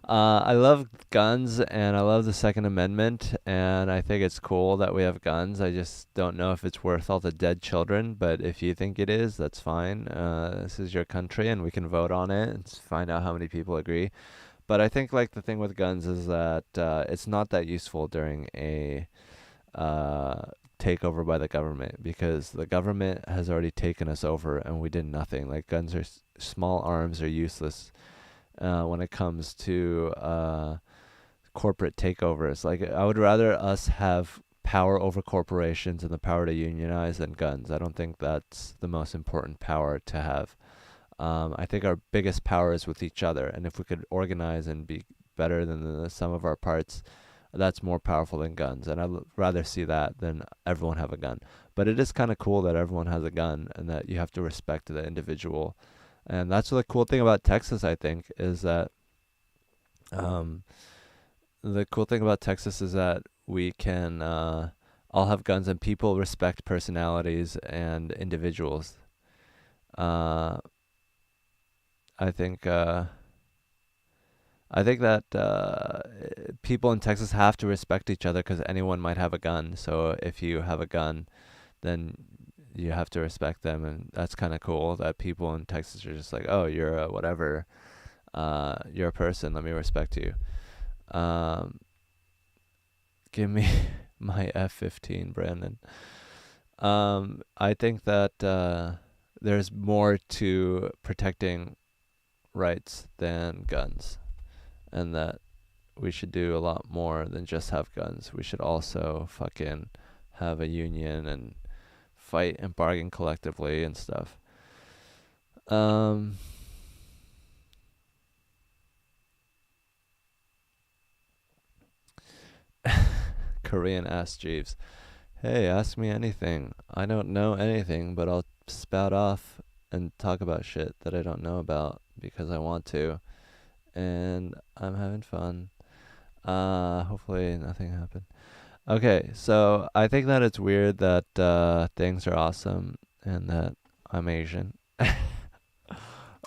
I love guns and I love the Second Amendment, and I think it's cool that we have guns. I just don't know if it's worth all the dead children, but if you think it is, that's fine. This is your country and we can vote on it and find out how many people agree. But I think like the thing with guns is that it's not that useful during a takeover by the government, because the government has already taken us over and we did nothing. Like guns are small arms are useless when it comes to corporate takeovers. Like I would rather us have power over corporations and the power to unionize than guns. I don't think that's the most important power to have. I think our biggest power is with each other, and if we could organize and be better than the sum of our parts, that's more powerful than guns. And I'd rather see that than everyone have a gun. But it is kind of cool that everyone has a gun and that you have to respect the individual. And that's the cool thing about Texas, I think, is that the cool thing about Texas is that we can all have guns and people respect personalities and individuals. Uh, I think that people in Texas have to respect each other because anyone might have a gun. So if you have a gun, then you have to respect them, and that's kind of cool that people in Texas are just like, oh, you're a whatever, you're a person, let me respect you. Um, Give me my F-15, Brandon. I think that there's more to protecting rights than guns, and that we should do a lot more than just have guns. We should also fucking have a union and fight and bargain collectively and stuff. Um, Korean asked Jeeves, "Hey, ask me anything. I don't know anything, but I'll spout off and talk about shit that I don't know about because I want to, and I'm having fun. Hopefully nothing happened." Okay, so I think that it's weird that things are awesome and that I'm Asian.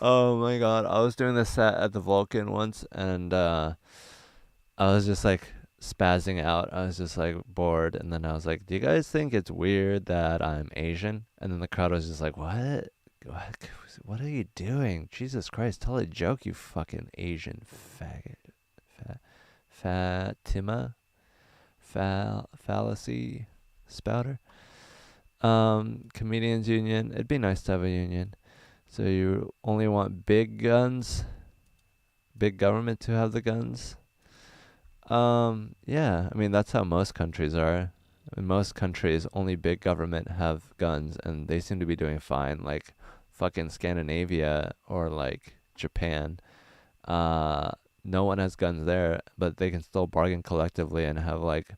Oh my god, I was doing this set at the Vulcan once, and I was just like spazzing out. I was just like bored, and then I was like, "Do you guys think it's weird that I'm Asian?" And then the crowd was just like, "What? What? What are you doing? Jesus Christ! Tell a joke, you fucking Asian faggot, Fa- Fatima, fallacy spouter." Comedians union. It'd be nice to have a union. So you only want big guns, big government to have the guns. Yeah, I mean that's how most countries are. In most countries, only big government have guns, and they seem to be doing fine. Like fucking Scandinavia or like Japan. Uh, no one has guns there, but they can still bargain collectively and have like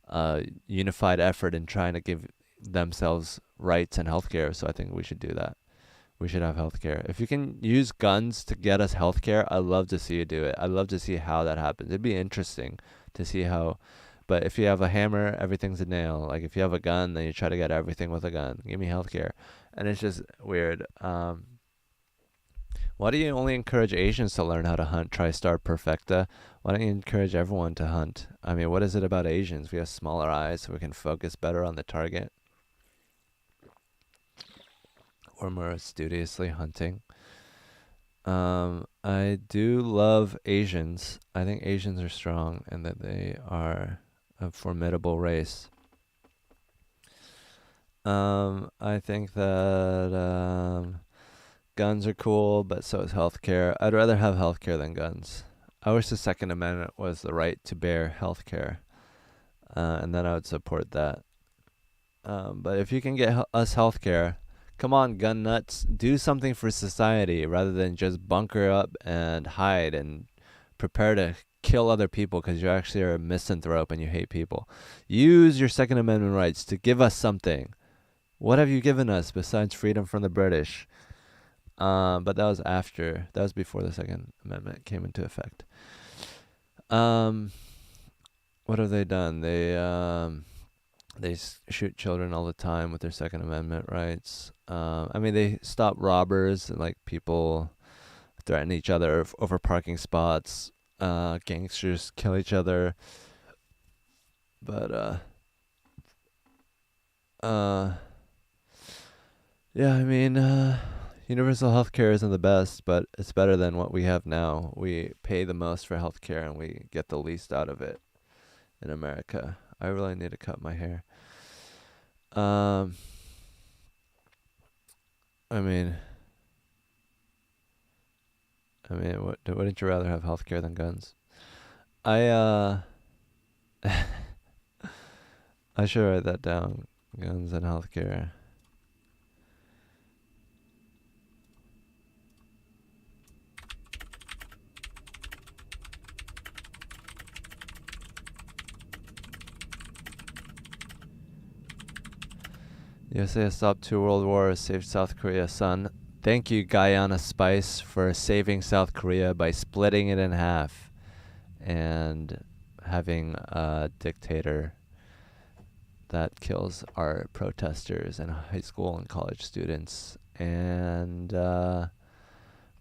a unified effort in trying to give themselves rights and healthcare. So I think we should do that. We should have healthcare. If you can use guns to get us healthcare, I'd love to see you do it. I'd love to see how that happens. It'd be interesting to see how. But if you have a hammer, everything's a nail. Like if you have a gun, then you try to get everything with a gun. Give me healthcare, and it's just weird. Why do you only encourage Asians to learn how to hunt? TriStar perfecta. Why don't you encourage everyone to hunt? I mean, what is it about Asians? We have smaller eyes, so we can focus better on the target. Or more studiously hunting. I do love Asians. I think Asians are strong and that they are a formidable race. I think that guns are cool, but so is healthcare. I'd rather have healthcare than guns. I wish the Second Amendment was the right to bear healthcare, and then I would support that. But if you can get us healthcare, come on, gun nuts, do something for society rather than just bunker up and hide and prepare to kill other people because you actually are a misanthrope and you hate people. Use your Second Amendment rights to give us something. What have you given us besides freedom from the British? But that was after. That was before the Second Amendment came into effect. Um, what have they done? They shoot children all the time with their Second Amendment rights. I mean, they stop robbers and like people threaten each other over parking spots. Gangsters kill each other. But yeah, I mean, universal healthcare isn't the best, but it's better than what we have now. We pay the most for healthcare and we get the least out of it in America. I really need to cut my hair. Um, I mean, wouldn't you rather have healthcare than guns? I I should write that down. Guns and healthcare. USA has stopped 2 world wars, saved South Korea, son. Thank you, Guyana Spice, for saving South Korea by splitting it in half and having a dictator that kills our protesters and high school and college students and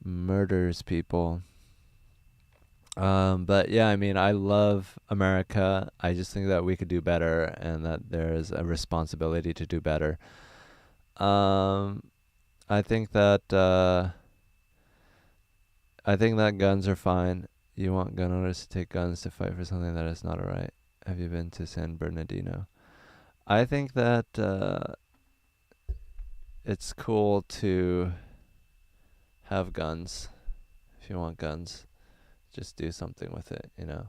murders people. But yeah, I mean, I love America. I just think that we could do better and that there's a responsibility to do better. Um, I think that guns are fine. You want gun owners to take guns to fight for something that is not alright. Have you been to San Bernardino? I think that it's cool to have guns. If you want guns, just do something with it, you know.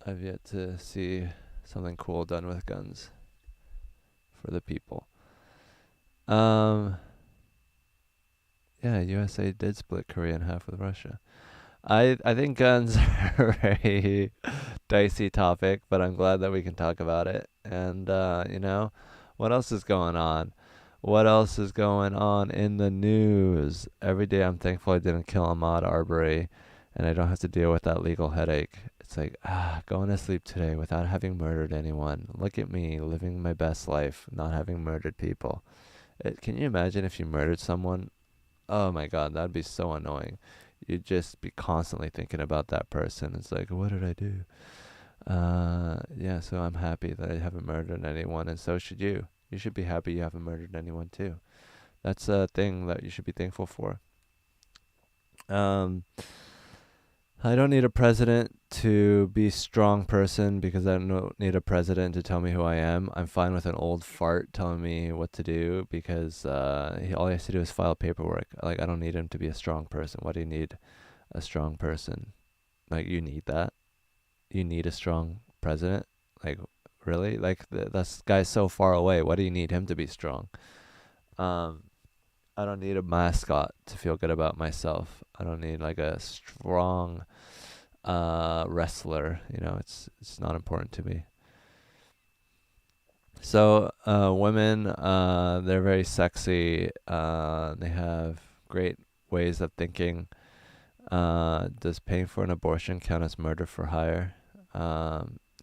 I've yet to see something cool done with guns for the people. Yeah, USA did split Korea in half with Russia. I think guns are a very dicey topic, but I'm glad that we can talk about it. And what else is going on? What else is going on in the news? Every day I'm thankful I didn't kill Ahmaud Arbery and I don't have to deal with that legal headache. It's like, going to sleep today without having murdered anyone. Look at me living my best life, not having murdered people. Can you imagine if you murdered someone? Oh my god, that'd be so annoying. You'd just be constantly thinking about that person. It's like, what did I do? Yeah, so I'm happy that I haven't murdered anyone, and so should you. You should be happy you haven't murdered anyone too. That's a thing that you should be thankful for. Um, I don't need a president to be a strong person because I don't need a president to tell me who I am. I'm fine with an old fart telling me what to do because all he has to do is file paperwork. Like, I don't need him to be a strong person. Why do you need a strong person? Like, you need that? You need a strong president? Like, really? Like, this guy's so far away. Why do you need him to be strong? Um, I don't need a mascot to feel good about myself. I don't need like a strong wrestler. It's not important to me. So women, they're very sexy. They have great ways of thinking. Does paying for an abortion count as murder for hire?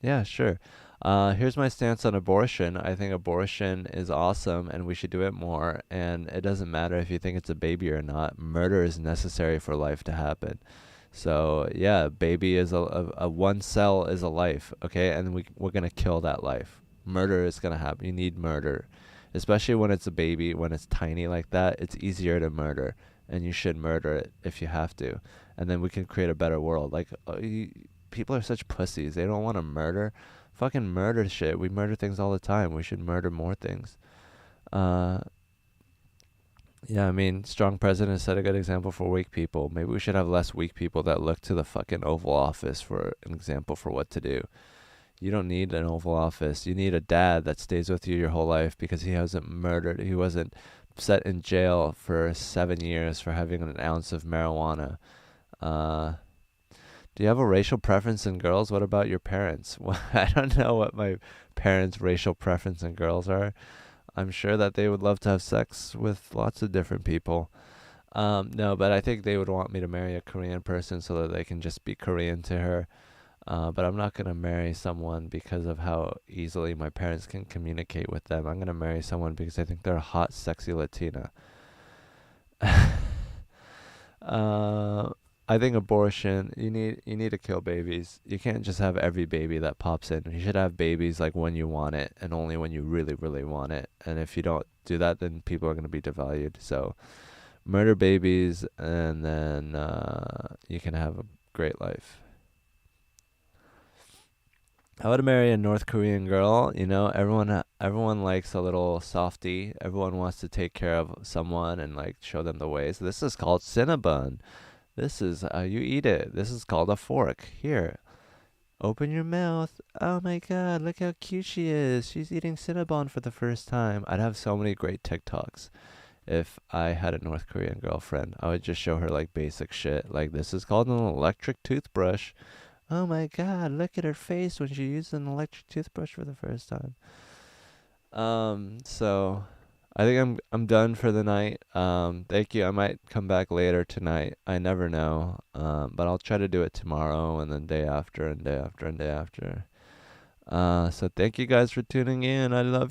Yeah, sure. Here's my stance on abortion. I think abortion is awesome and we should do it more. And it doesn't matter if you think it's a baby or not. Murder is necessary for life to happen. So yeah, baby is a one cell is a life, okay? And we're gonna kill that life. Murder is gonna happen. You need murder, especially when it's a baby. When it's tiny like that, it's easier to murder, and you should murder it if you have to. And then we can create a better world. Like people are such pussies. They don't want to murder. Fucking murder shit. We murder things all the time. We should murder more things. Uh, yeah, I mean, strong president set a good example for weak people. Maybe we should have less weak people that look to the fucking Oval Office for an example for what to do. You don't need an Oval Office. You need a dad that stays with you your whole life because he hasn't murdered. He wasn't set in jail for 7 years for having an ounce of marijuana. Uh, do you have a racial preference in girls? What about your parents? Well, I don't know what my parents' racial preference in girls are. I'm sure that they would love to have sex with lots of different people. No, but I think they would want me to marry a Korean person so that they can just be Korean to her. But I'm not going to marry someone because of how easily my parents can communicate with them. I'm going to marry someone because I think they're a hot, sexy Latina. uh, I think abortion, you need to kill babies. You can't just have every baby that pops in. You should have babies like when you want it and only when you really, really want it. And if you don't do that, then people are going to be devalued. So murder babies and then you can have a great life. I would marry a North Korean girl. Everyone likes a little softy. Everyone wants to take care of someone and like show them the ways. This is called Cinnabon. This is you eat it. This is called a fork. Here, open your mouth. Oh my god, look how cute she is. She's eating Cinnabon for the first time. I'd have so many great TikToks if I had a North Korean girlfriend. I would just show her like basic shit. Like this is called an electric toothbrush. Oh my god, look at her face when she used an electric toothbrush for the first time. So I think I'm done for the night. Thank you. I might come back later tonight. I never know. But I'll try to do it tomorrow and then day after and day after and day after. So thank you guys for tuning in. I love you.